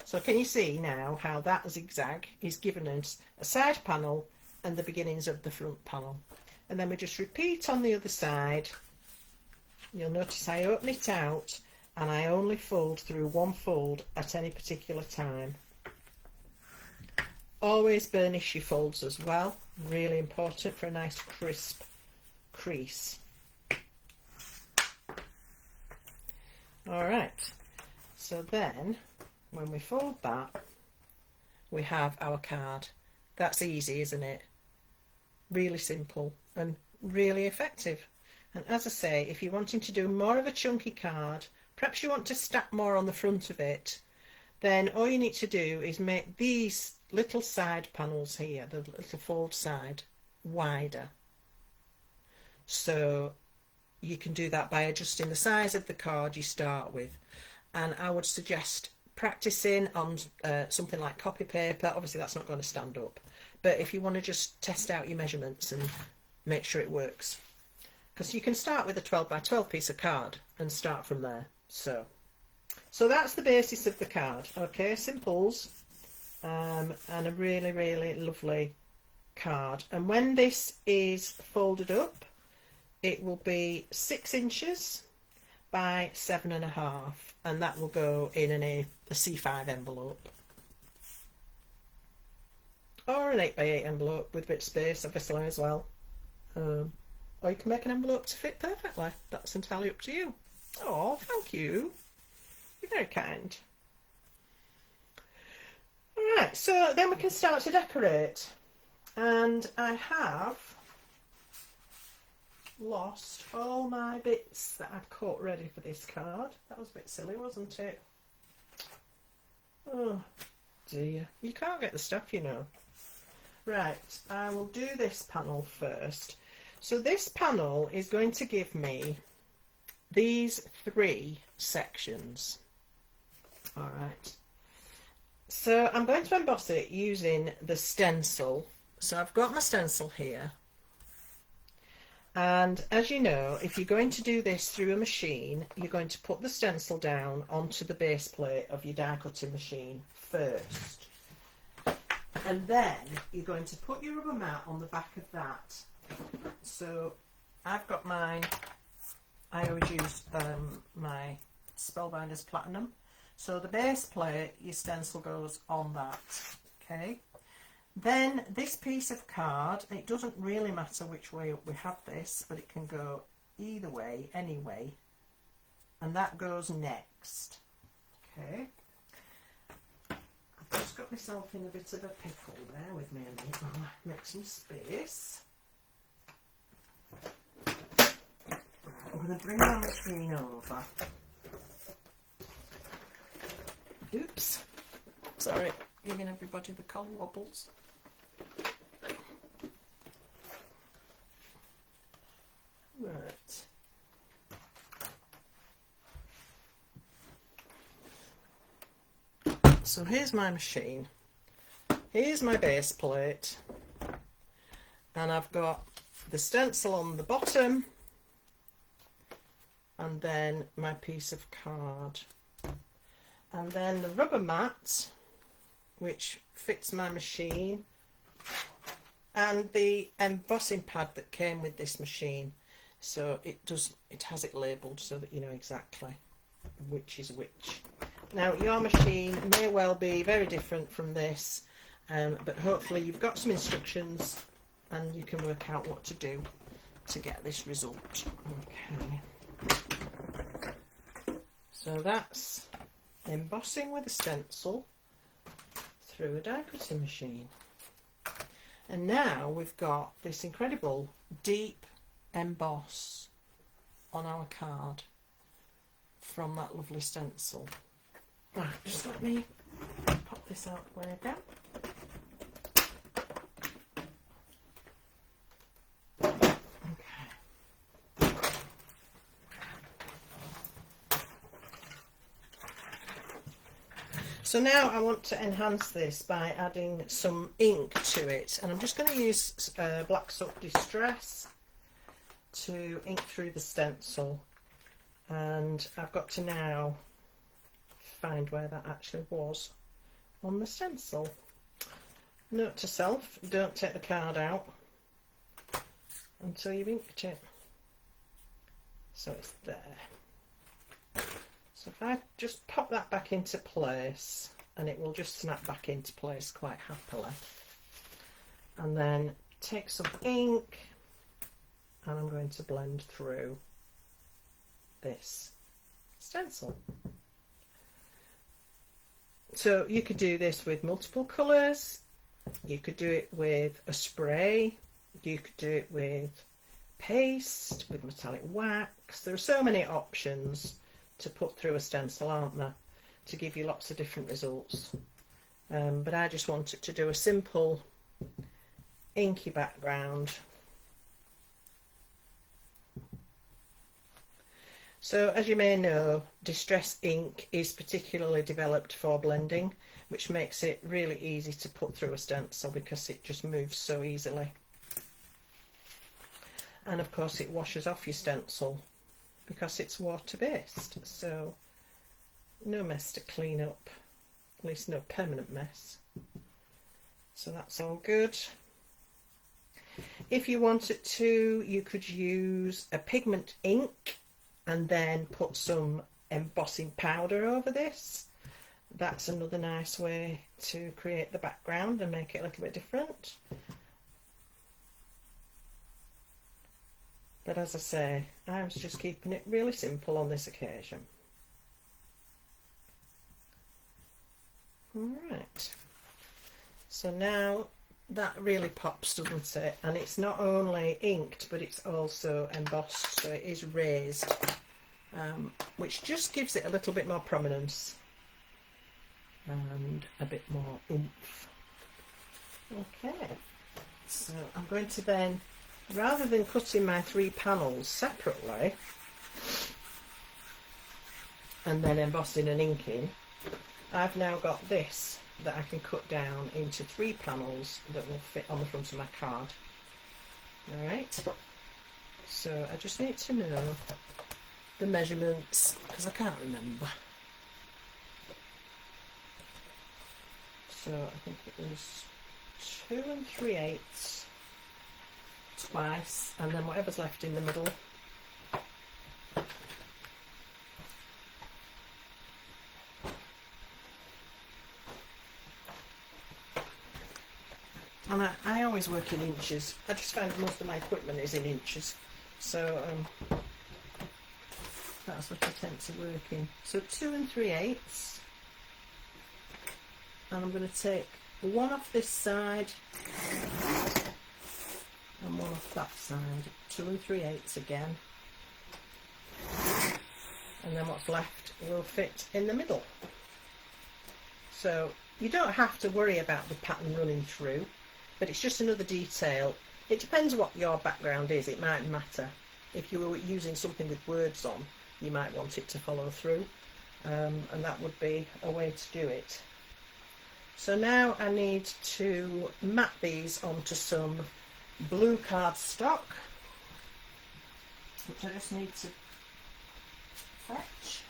So can you see now how that zigzag is giving us a side panel and the beginnings of the front panel? And then we just repeat on the other side. You'll notice I open it out and I only fold through one fold at any particular time. Always burnish your folds as well, really important for a nice crisp crease. Alright, so then when we fold that, we have our card. That's easy, isn't it? Really simple and really effective. And as I say, if you're wanting to do more of a chunky card, perhaps you want to stack more on the front of it, then all you need to do is make these little side panels here, the little fold side, wider. So you can do that by adjusting the size of the card you start with. And I would suggest practicing on something like copy paper. Obviously that's not going to stand up, but if you want to just test out your measurements and make sure it works, because you can start with a 12 by 12 piece of card and start from there. So that's the basis of the card. Okay, simples, and a really lovely card. And when this is folded up, it will be 6 inches by 7.5, and that will go in a C5 envelope or an 8 by 8 envelope with a bit of space obviously as well, or you can make an envelope to fit perfectly. That's entirely up to you. Oh, thank you, you're very kind. Right, so then we can start to decorate. And I have lost all my bits that I'd cut ready for this card. That was a bit silly, wasn't it? Oh dear, you can't get the stuff, you know. Right, I will do this panel first. So this panel is going to give me these 3 sections. All right, so I'm going to emboss it using the stencil. So I've got my stencil here, and as you know, if you're going to do this through a machine, you're going to put the stencil down onto the base plate of your die cutting machine first, and then you're going to put your rubber mat on the back of that. So I've got mine, I always use my Spellbinders Platinum. So the base plate, your stencil goes on that, okay? Then this piece of card, it doesn't really matter which way up we have this, but it can go either way, anyway. And that goes next, okay? I've just got myself in a bit of a pickle there with me, and I'll make some space. I'm going to bring my machine over. Oops, sorry, giving everybody the cold wobbles. Right. So here's my machine. Here's my base plate. And I've got the stencil on the bottom. And then my piece of card. And then the rubber mat, which fits my machine, and the embossing pad that came with this machine. So it has it labelled so that you know exactly which is which. Now your machine may well be very different from this, but hopefully you've got some instructions and you can work out what to do to get this result. Okay. So that's embossing with a stencil through a die cutting machine. And now we've got this incredible deep emboss on our card from that lovely stencil. Right, just let me pop this out the way again. So now I want to enhance this by adding some ink to it, and I'm just going to use Black Soap Distress to ink through the stencil, and I've got to now find where that actually was on the stencil. Note to self, don't take the card out until you've inked it. So it's there. So if I just pop that back into place, and it will just snap back into place quite happily. And then take some ink, and I'm going to blend through this stencil. So you could do this with multiple colours, you could do it with a spray, you could do it with paste, with metallic wax. There are so many options to put through a stencil, aren't there, to give you lots of different results. But I just wanted to do a simple inky background. So as you may know, Distress ink is particularly developed for blending, which makes it really easy to put through a stencil because it just moves so easily. And of course it washes off your stencil because it's water based, so no mess to clean up, at least no permanent mess. So that's all good. If you wanted to, you could use a pigment ink and then put some embossing powder over this. That's another nice way to create the background and make it a little bit different. But as I say, I was just keeping it really simple on this occasion. Alright, So now that really pops, doesn't it? And it's not only inked, but it's also embossed, so it is raised, which just gives it a little bit more prominence and a bit more oomph. Okay, so I'm going to then, rather than cutting my 3 panels separately and then embossing and inking, I've now got this that I can cut down into 3 panels that will fit on the front of my card. Alright, so I just need to know the measurements because I can't remember. So I think it was 2 3/8 twice, and then whatever's left in the middle. And I always work in inches. I just find most of my equipment is in inches, so that's what I tend to work in. So 2 3/8, and I'm going to take one off this side and one off that side. 2 3/8 again, and then what's left will fit in the middle. So you don't have to worry about the pattern running through, but it's just another detail. It depends what your background is, it might matter. If you were using something with words on, you might want it to follow through, and that would be a way to do it. So now I need to map these onto some blue cardstock, which I just need to fetch.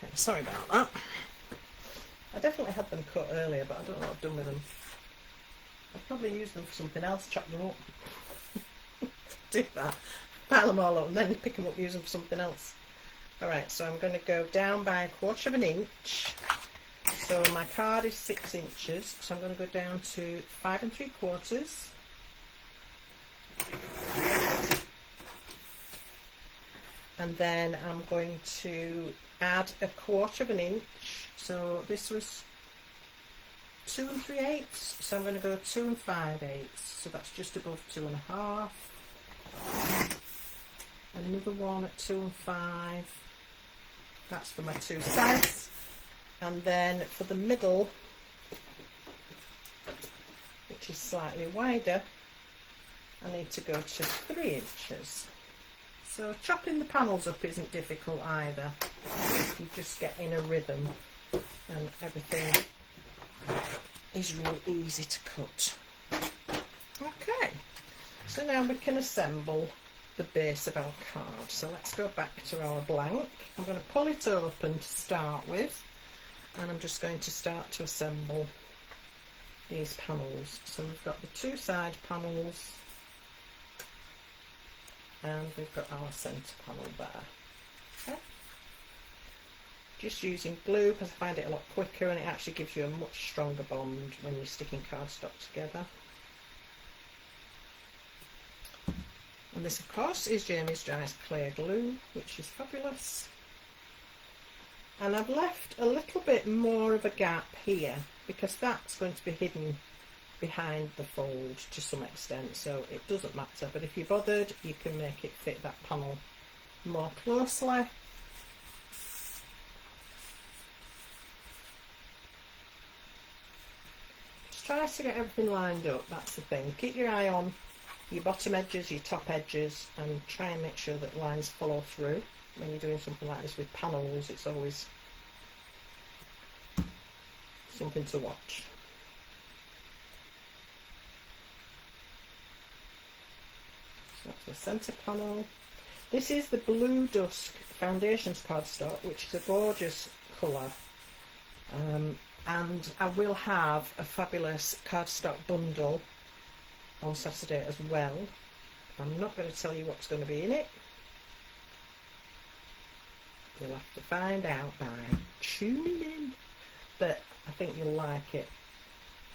Okay, sorry about that. I definitely had them cut earlier, but I don't know what I've done with them. I'd probably use them for something else, chop them up. Do that. Pile them all up and then pick them up, use them for something else. Alright, so I'm going to go down by 1/4 inch. So my card is 6 inches, so I'm going to go down to 5 3/4. And then I'm going to add 1/4 inch. So this was 2 3/8, so I'm going to go 2 5/8, so that's just above 2 1/2. Another one at 2 5, that's for my 2 sides. And then for the middle, which is slightly wider, I need to go to 3 inches. So chopping the panels up isn't difficult either. You just get in a rhythm and everything is really easy to cut. Okay, so now we can assemble the base of our card. So let's go back to our blank. I'm going to pull it open to start with, and I'm just going to start to assemble these panels. So we've got the 2 side panels, and we've got our centre panel there. Okay. Just using glue because I find it a lot quicker, and it actually gives you a much stronger bond when you're sticking cardstock together. And this of course is Jamie's Dry's clear glue, which is fabulous. And I've left a little bit more of a gap here because that's going to be hidden behind the fold to some extent, so it doesn't matter, but if you're bothered you can make it fit that panel more closely. Just try to get everything lined up, that's the thing. Keep your eye on your bottom edges, your top edges, and try and make sure that lines follow through. When you're doing something like this with panels, it's always something to watch. So that's the centre panel. This is the Blue Dusk Foundations cardstock, which is a gorgeous colour. And I will have a fabulous cardstock bundle on Saturday as well. I'm not going to tell you what's going to be in it. You'll have to find out by tuning in. But I think you'll like it.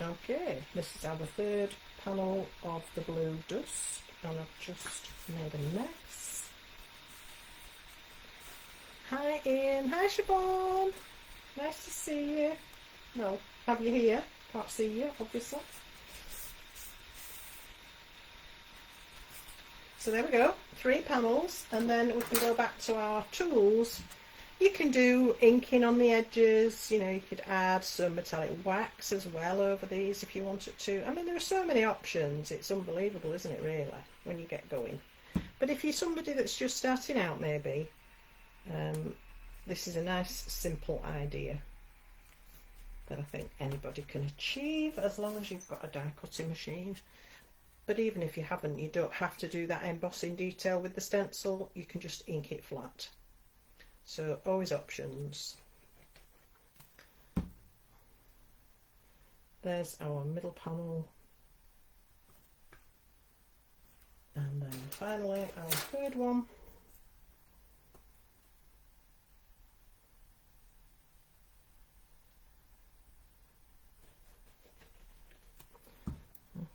Okay, this is our third panel of the blue dust, and I've just made a mess. Hi Ian, hi Siobhan, nice to see you. No, have you here? Can't see you, obviously. So there we go, 3 panels, and then we can go back to our tools. You can do inking on the edges, you know, you could add some metallic wax as well over these if you wanted to. I mean, there are so many options, it's unbelievable, isn't it, really, when you get going. But if you're somebody that's just starting out, maybe, this is a nice, simple idea that I think anybody can achieve as long as you've got a die cutting machine. But even if you haven't, you don't have to do that embossing detail with the stencil, you can just ink it flat. So always options. There's our middle panel, and then finally our third one.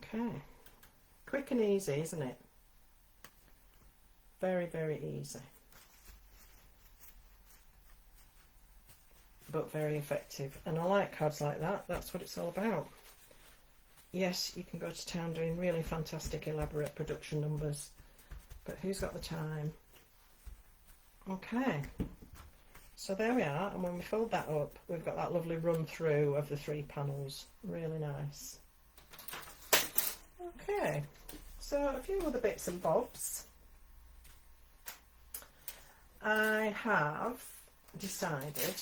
Okay, quick and easy, isn't it? Very, very easy. But very effective, and I like cards like that. That's what it's all about. Yes, you can go to town doing really fantastic elaborate production numbers, but who's got the time? Okay, so there we are, and when we fold that up, we've got that lovely run through of the 3 panels. Really nice. Okay, so a few other bits and bobs. I have decided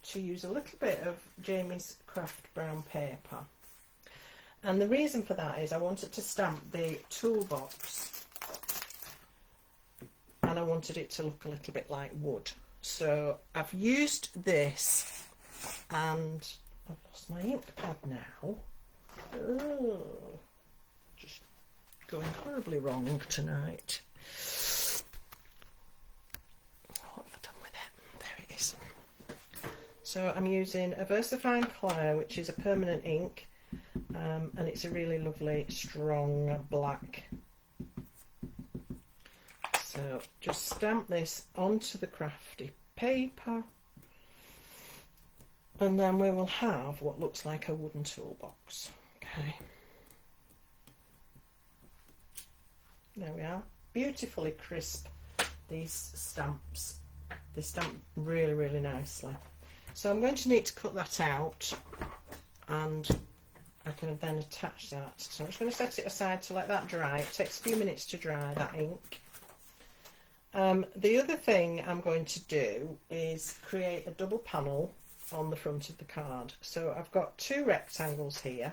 to use a little bit of Jamie's Craft brown paper, and the reason for that is I wanted to stamp the toolbox and I wanted it to look a little bit like wood. So I've used this, and I've lost my ink pad now. Oh, just going horribly wrong tonight. What have I done with it? There it is. So I'm using a VersaFine Clear, which is a permanent ink, and it's a really lovely strong black. So just stamp this onto the crafty paper, and then we will have what looks like a wooden toolbox. Okay, there we are, beautifully crisp, these stamps. They stamp really, really nicely. So I'm going to need to cut that out, and I can then attach that. So I'm just going to set it aside to let that dry. It takes a few minutes to dry, that ink. The other thing I'm going to do is create a double panel on the front of the card. So I've got 2 rectangles here.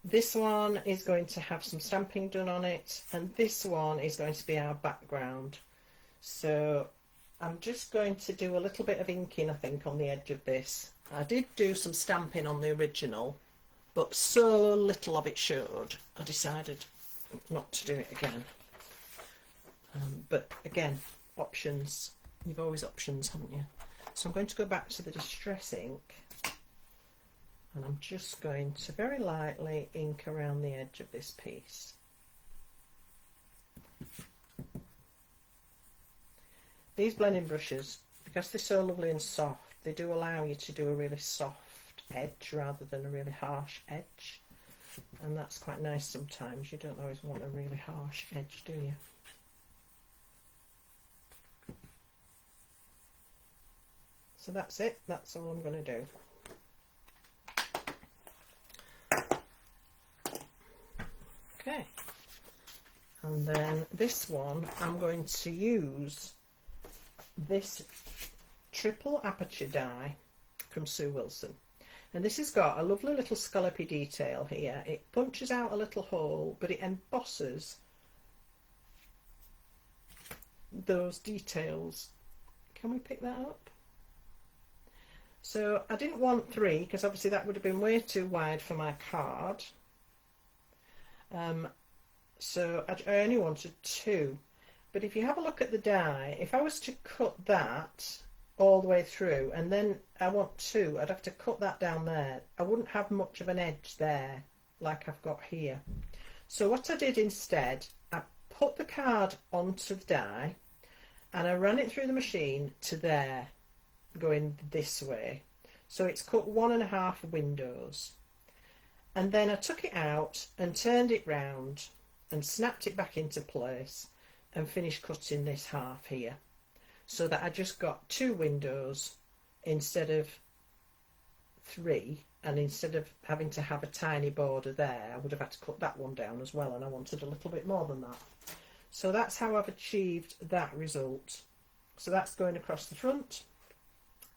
This one is going to have some stamping done on it, and this one is going to be our background. So I'm just going to do a little bit of inking, I think, on the edge of this. I did do some stamping on the original, but so little of it showed, I decided not to do it again. But again, options. You've always options, haven't you? So I'm going to go back to the distress ink, and I'm just going to very lightly ink around the edge of this piece. These blending brushes, because they're so lovely and soft, they do allow you to do a really soft edge rather than a really harsh edge, and that's quite nice sometimes. You don't always want a really harsh edge, do you? So that's it, that's all I'm going to do. Okay, and then this one I'm going to use this triple aperture die from Sue Wilson, and this has got a lovely little scallopy detail here. It punches out a little hole, but it embosses those details. Can we pick that up? So I didn't want 3 because obviously that would have been way too wide for my card. So I only wanted 2. But if you have a look at the die, if I was to cut that all the way through, and then I want two, I'd have to cut that down there. I wouldn't have much of an edge there like I've got here. So what I did instead, I put the card onto the die and I ran it through the machine to there, going this way. So it's cut 1.5 windows. And then I took it out and turned it round and snapped it back into place and finished cutting this half here, so that I just got 2 windows instead of 3, and instead of having to have a tiny border there, I would have had to cut that one down as well, and I wanted a little bit more than that. So that's how I've achieved that result. So that's going across the front,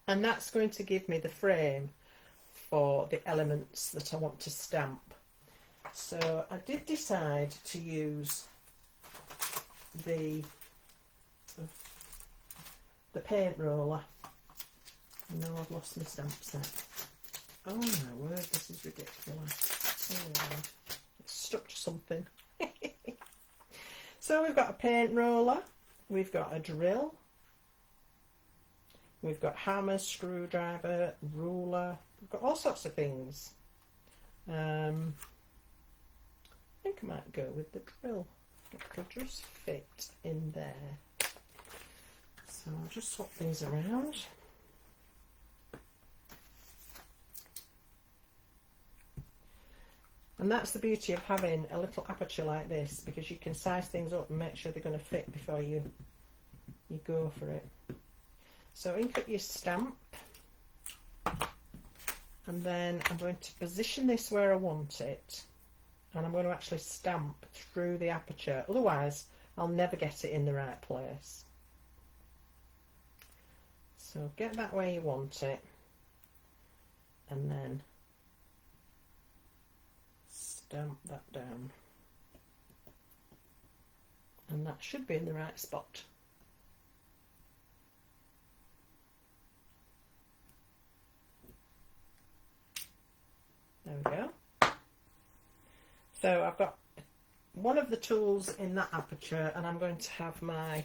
and that's going to give me the frame for the elements that I want to stamp. So I did decide to use the paint roller. No, I've lost my stamp set. Oh my word, this is ridiculous. Oh, it's stuck to something. So we've got a paint roller, we've got a drill, we've got hammer, screwdriver, ruler, we've got all sorts of things. I think I might go with the drill. It could just fit in there. So I'll just swap these around. And that's the beauty of having a little aperture like this, because you can size things up and make sure they're going to fit before you go for it. So ink up your stamp, and then I'm going to position this where I want it, and I'm going to actually stamp through the aperture, otherwise I'll never get it in the right place. So get that where you want it, and then stamp that down, and that should be in the right spot. There we go. So I've got one of the tools in that aperture, and I'm going to have my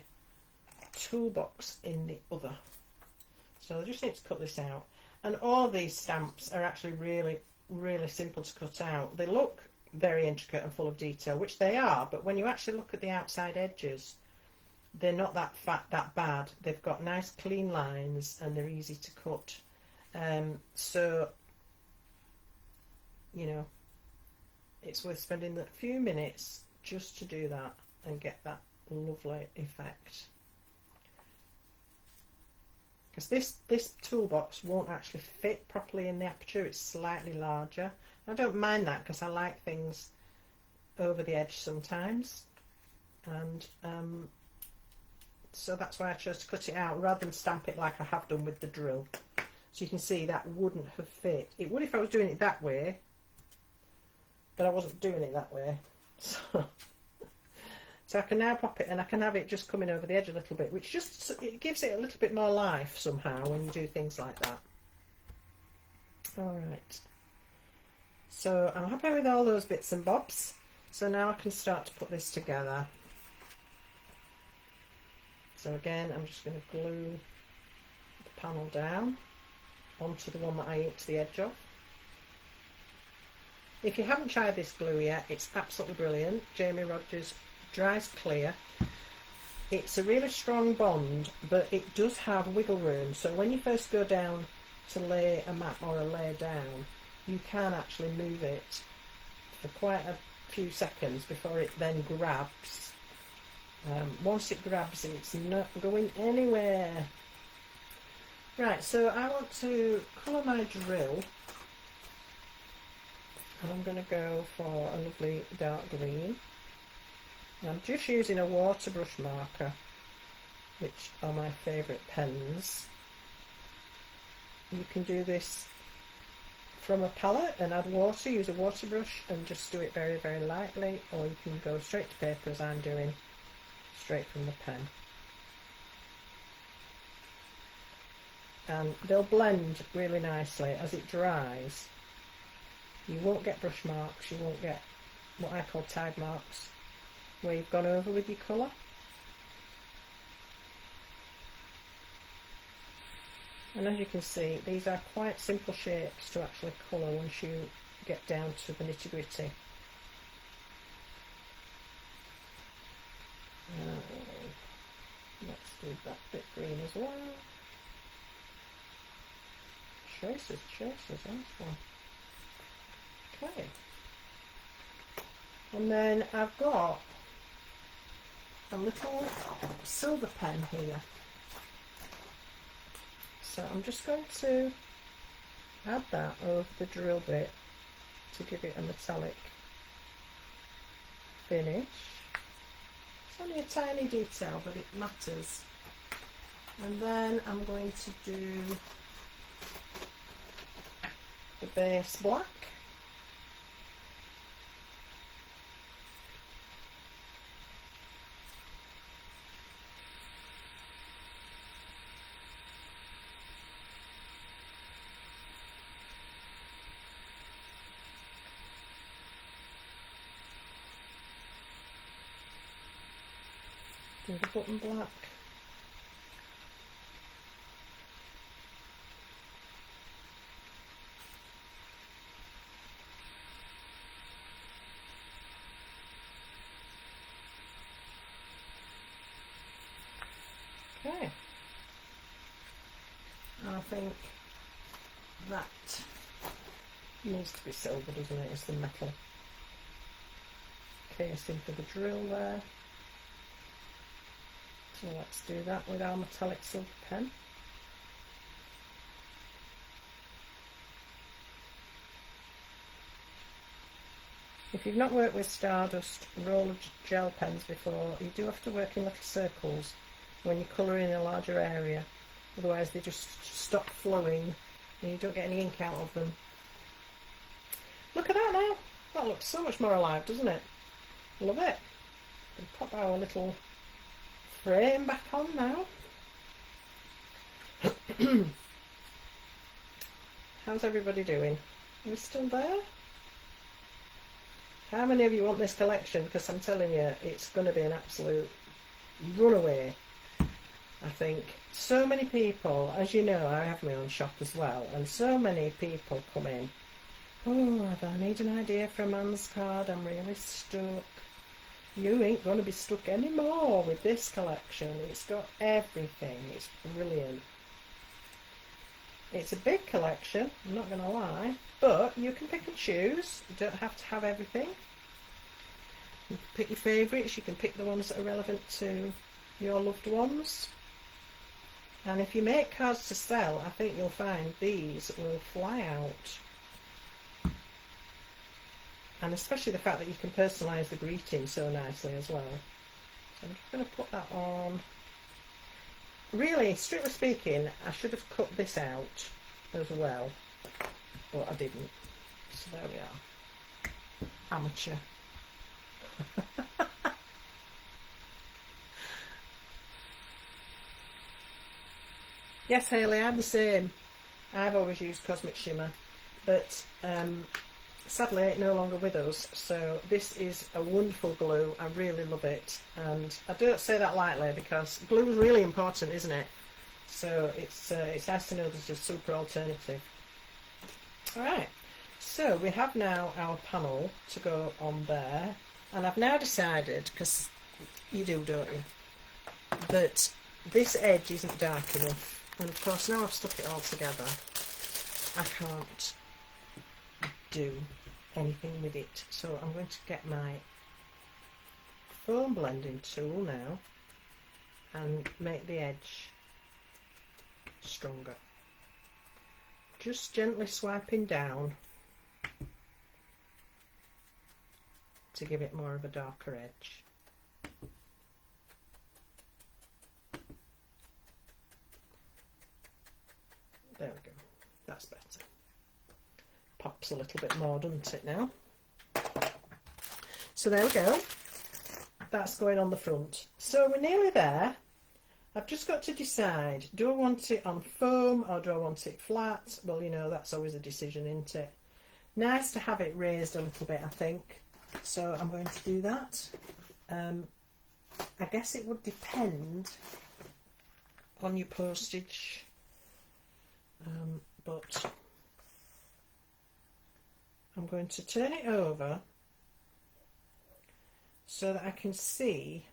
toolbox in the other. So I just need to cut this out. And all these stamps are actually really simple to cut out. They look very intricate and full of detail, which they are, but when you actually look at the outside edges, they're not that bad. They've got nice clean lines and they're easy to cut. So, you know, it's worth spending a few minutes just to do that and get that lovely effect. Because this toolbox won't actually fit properly in the aperture, it's slightly larger. I don't mind that because I like things over the edge sometimes, and so that's why I chose to cut it out rather than stamp it like I have done with the drill. So you can see that wouldn't have fit. It would if I was doing it that way, but I wasn't doing it that way. So I can now pop it, and I can have it just coming over the edge a little bit, which just, it gives it a little bit more life somehow when you do things like that. Alright, so I'm happy with all those bits and bobs. So now I can start to put this together. So again, I'm just going to glue the panel down onto the one that I inked the edge of. If you haven't tried this glue yet, it's absolutely brilliant. Jamie Rogers Dries Clear. It's a really strong bond, but it does have wiggle room, so when you first go down to lay a mat or a layer down, you can actually move it for quite a few seconds before it then grabs. Once it grabs, it's not going anywhere. Right, so I want to colour my drill, and I'm going to go for a lovely dark green. I'm just using a water brush marker, which are my favourite pens. You can do this from a palette and add water, use a water brush and just do it very lightly, or you can go straight to paper as I'm doing, straight from the pen. And they'll blend really nicely as it dries. You won't get brush marks, you won't get what I call tide marks, where you've gone over with your colour. And as you can see, these are quite simple shapes to actually colour once you get down to the nitty gritty. Let's do that bit green as well. Choices, nice one. Okay. And then I've got a little silver pen here. So I'm just going to add that over the drill bit to give it a metallic finish. It's only a tiny detail, but it matters. And then I'm going to do the base black. Do the button black. Okay. I think that needs to be silver, doesn't it? It's the metal casing for the drill there. So let's do that with our metallic silver pen. If you've not worked with Stardust roller gel pens before, you do have to work in little circles when you colour in a larger area, otherwise they just stop flowing and you don't get any ink out of them. Look at that now, that looks so much more alive, doesn't it? Love it. We'll pop our little frame back on now. How's everybody doing? Are we still there? How many of you want this collection? Because I'm telling you, it's going to be an absolute runaway. I think so many people, as you know, I have my own shop as well, and so many people come in, oh, I need an idea for a man's card, I'm really stuck. You ain't going to be stuck anymore with this collection. It's got everything. It's brilliant. It's a big collection, I'm not going to lie, but you can pick and choose. You don't have to have everything. You can pick your favourites. You can pick the ones that are relevant to your loved ones. And if you make cards to sell, I think you'll find these will fly out. And especially the fact that you can personalise the greeting so nicely as well. So I'm just going to put that on. Really, strictly speaking, I should have cut this out as well, but I didn't. So there we are. Amateur. Yes, Hayley, I'm the same. I've always used Cosmic Shimmer, but sadly no longer with us, so this is a wonderful glue. I really love it, and I don't say that lightly because glue is really important, isn't it? So it's nice to know there's a super alternative. Alright, so we have now our panel to go on there, and I've now decided, because you do, don't you, that this edge isn't dark enough, and of course now I've stuck it all together, I can't do anything with it. So I'm going to get my foam blending tool now and make the edge stronger. Just gently swiping down to give it more of a darker edge. There we go, that's better. Pops a little bit more, doesn't it now? So there we go, that's going on the front. So we're nearly there. I've just got to decide, do I want it on foam or do I want it flat? Well, you know, that's always a decision, isn't it? Nice to have it raised a little bit, I think. So I'm going to do that. I guess it would depend on your postage but I'm going to turn it over so that I can see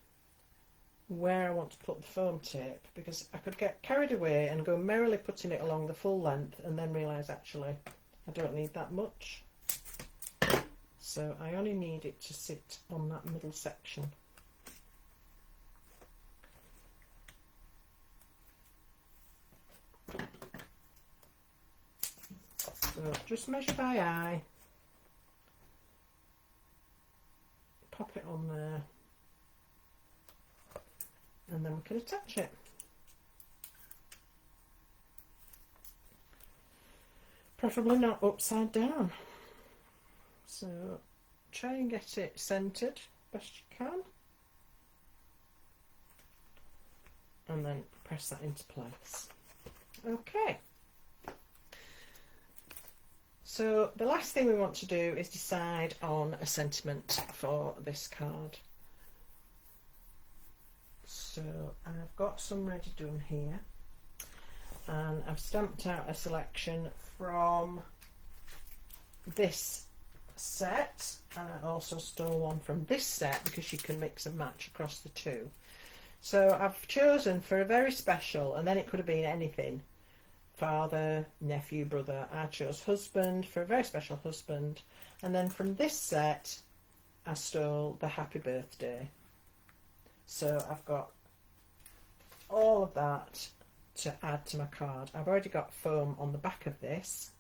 where I want to put the foam tape, because I could get carried away and go merrily putting it along the full length and then realise actually I don't need that much. So I only need it to sit on that middle section. So just measure by eye, pop it on there, and then we can attach it. Preferably not upside down. So try and get it centered best you can, and then press that into place. Okay. So the last thing we want to do is decide on a sentiment for this card. So I've got some ready done here, and I've stamped out a selection from this set, and I also stole one from this set because you can mix and match across the two. So I've chosen for a very special, and then it could have been anything, father, nephew, brother. I chose husband for a very special husband, and then from this set I stole the happy birthday. So I've got all of that to add to my card. I've already got foam on the back of this,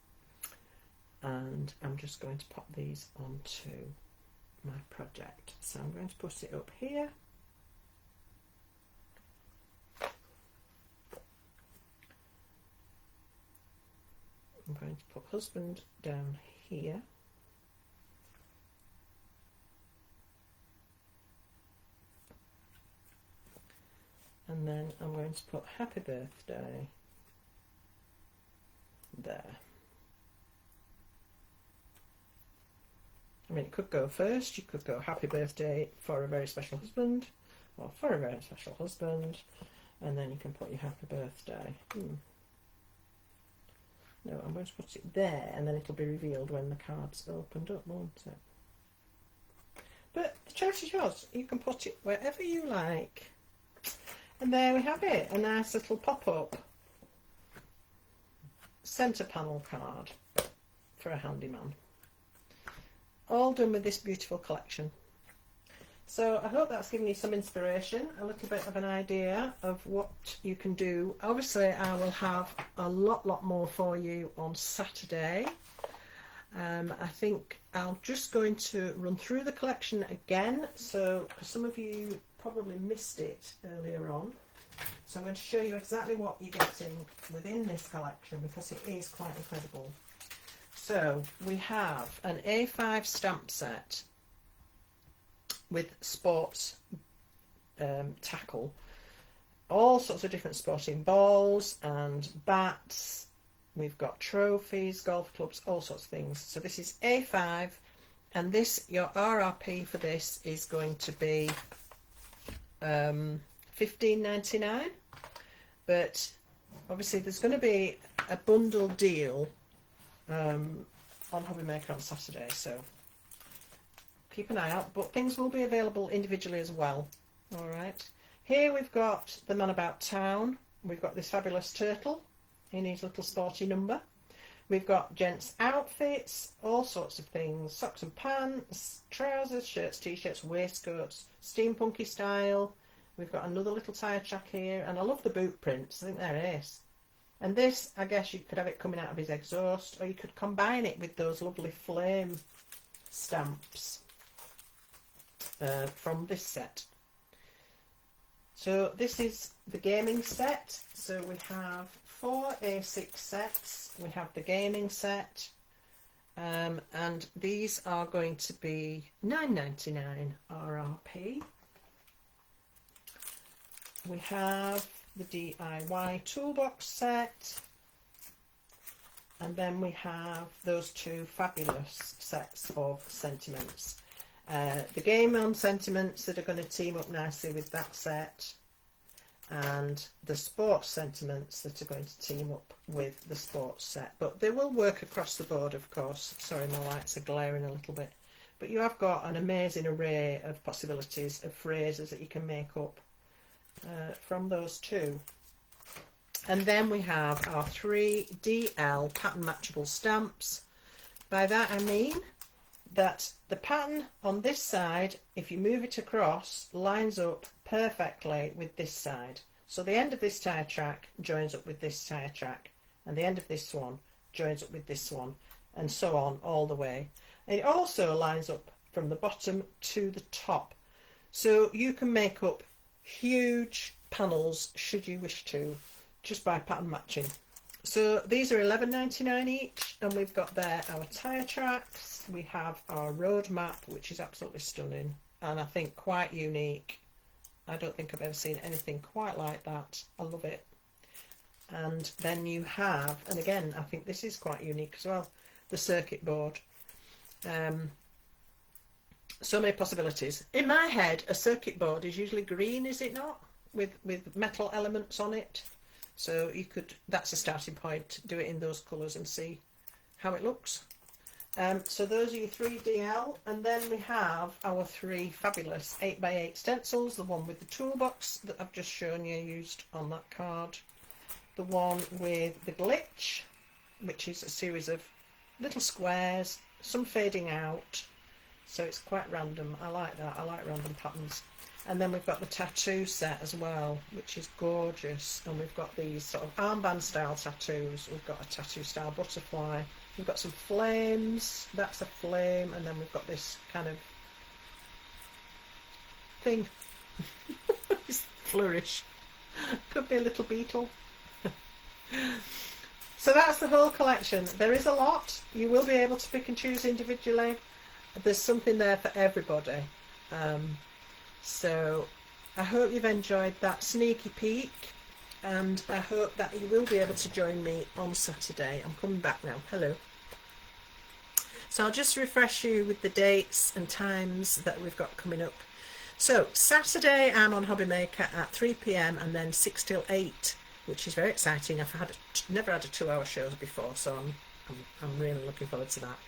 and I'm just going to pop these onto my project. So I'm going to put it up here. I'm going to put husband down here. And then I'm going to put happy birthday there. I mean, it could go first. You could go happy birthday for a very special husband, or for a very special husband, and then you can put your happy birthday. No, I'm going to put it there, and then it'll be revealed when the card's opened up, won't it? But the choice is yours. You can put it wherever you like. And there we have it, a nice little pop-up centre panel card for a handyman. All done with this beautiful collection. So I hope that's given you some inspiration, a little bit of an idea of what you can do. Obviously I will have a lot more for you on Saturday. I think I'm just going to run through the collection again, so some of you probably missed it earlier on. So I'm going to show you exactly what you're getting within this collection, because it is quite incredible. So we have an A5 stamp set with sports tackle, all sorts of different sporting balls and bats. We've got trophies, golf clubs, all sorts of things. So this is A5, and this, your RRP for this is going to be $15.99, but obviously there's going to be a bundle deal on Hobbymaker on Saturday, so keep an eye out, but things will be available individually as well. All right, here we've got the Man About Town. We've got this fabulous turtle in his little sporty number. We've got gents outfits, all sorts of things, socks and pants, trousers, shirts, t-shirts, waistcoats, steampunky style. We've got another little tire track here, and I love the boot prints. I think they're ace. And this, I guess you could have it coming out of his exhaust, or you could combine it with those lovely flame stamps from this set. So this is the gaming set. So we have 4 A6 sets. We have the gaming set, and these are going to be $9.99 RRP. We have the DIY toolbox set, and then we have those 2 fabulous sets of sentiments. The game on sentiments that are going to team up nicely with that set, and the sports sentiments that are going to team up with the sports set. But they will work across the board, of course. Sorry, my lights are glaring a little bit. But you have got an amazing array of possibilities of phrases that you can make up from those two. And then we have our 3 DL pattern matchable stamps. By that I mean that the pattern on this side, if you move it across, lines up perfectly with this side. So the end of this tire track joins up with this tire track, and the end of this one joins up with this one, and so on all the way. And it also lines up from the bottom to the top. So you can make up huge panels should you wish to, just by pattern matching. So these are £11.99 each, and we've got there our tyre tracks. We have our road map, which is absolutely stunning and I think quite unique. I don't think I've ever seen anything quite like that. I love it. And then you have, and again I think this is quite unique as well, the circuit board. So many possibilities. In my head, a circuit board is usually green, is it not? With metal elements on it. So you could, that's a starting point, do it in those colours and see how it looks. So those are your 3DL, and then we have our 3 fabulous 8x8 stencils, the one with the toolbox that I've just shown you used on that card, the one with the glitch, which is a series of little squares, some fading out, so it's quite random. I like that, I like random patterns. And then we've got the tattoo set as well, which is gorgeous. And we've got these sort of armband style tattoos. We've got a tattoo style butterfly. We've got some flames. That's a flame. And then we've got this kind of thing. This flourish. Could be a little beetle. So that's the whole collection. There is a lot. You will be able to pick and choose individually. There's something there for everybody. So I hope you've enjoyed that sneaky peek, and I hope that you will be able to join me on Saturday. I'm coming back now. Hello. So I'll just refresh you with the dates and times that we've got coming up. So Saturday I'm on Hobby Maker at 3 p.m. and then 6 till 8, which is very exciting. I've never had a 2-hour show before, so I'm really looking forward to that.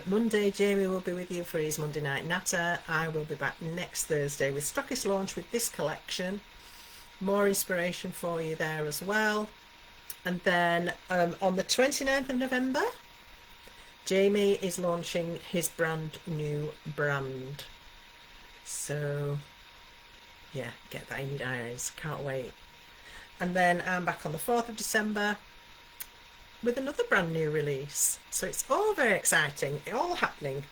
Monday, Jamie will be with you for his Monday Night Natter. I will be back next Thursday with Stockist Launch with this collection. More inspiration for you there as well. And then on the 29th of November, Jamie is launching his brand new brand. So, yeah, get that in your diaries. Can't wait. And then I'm back on the 4th of December with another brand new release. So it's all very exciting, all happening.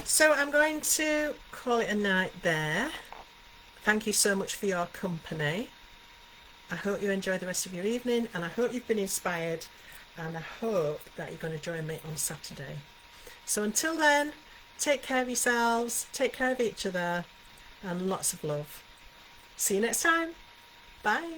So I'm going to call it a night there. Thank you so much for your company. I hope you enjoy the rest of your evening, and I hope you've been inspired, and I hope that you're going to join me on Saturday. So until then, take care of yourselves, take care of each other, and lots of love. See you next time. Bye.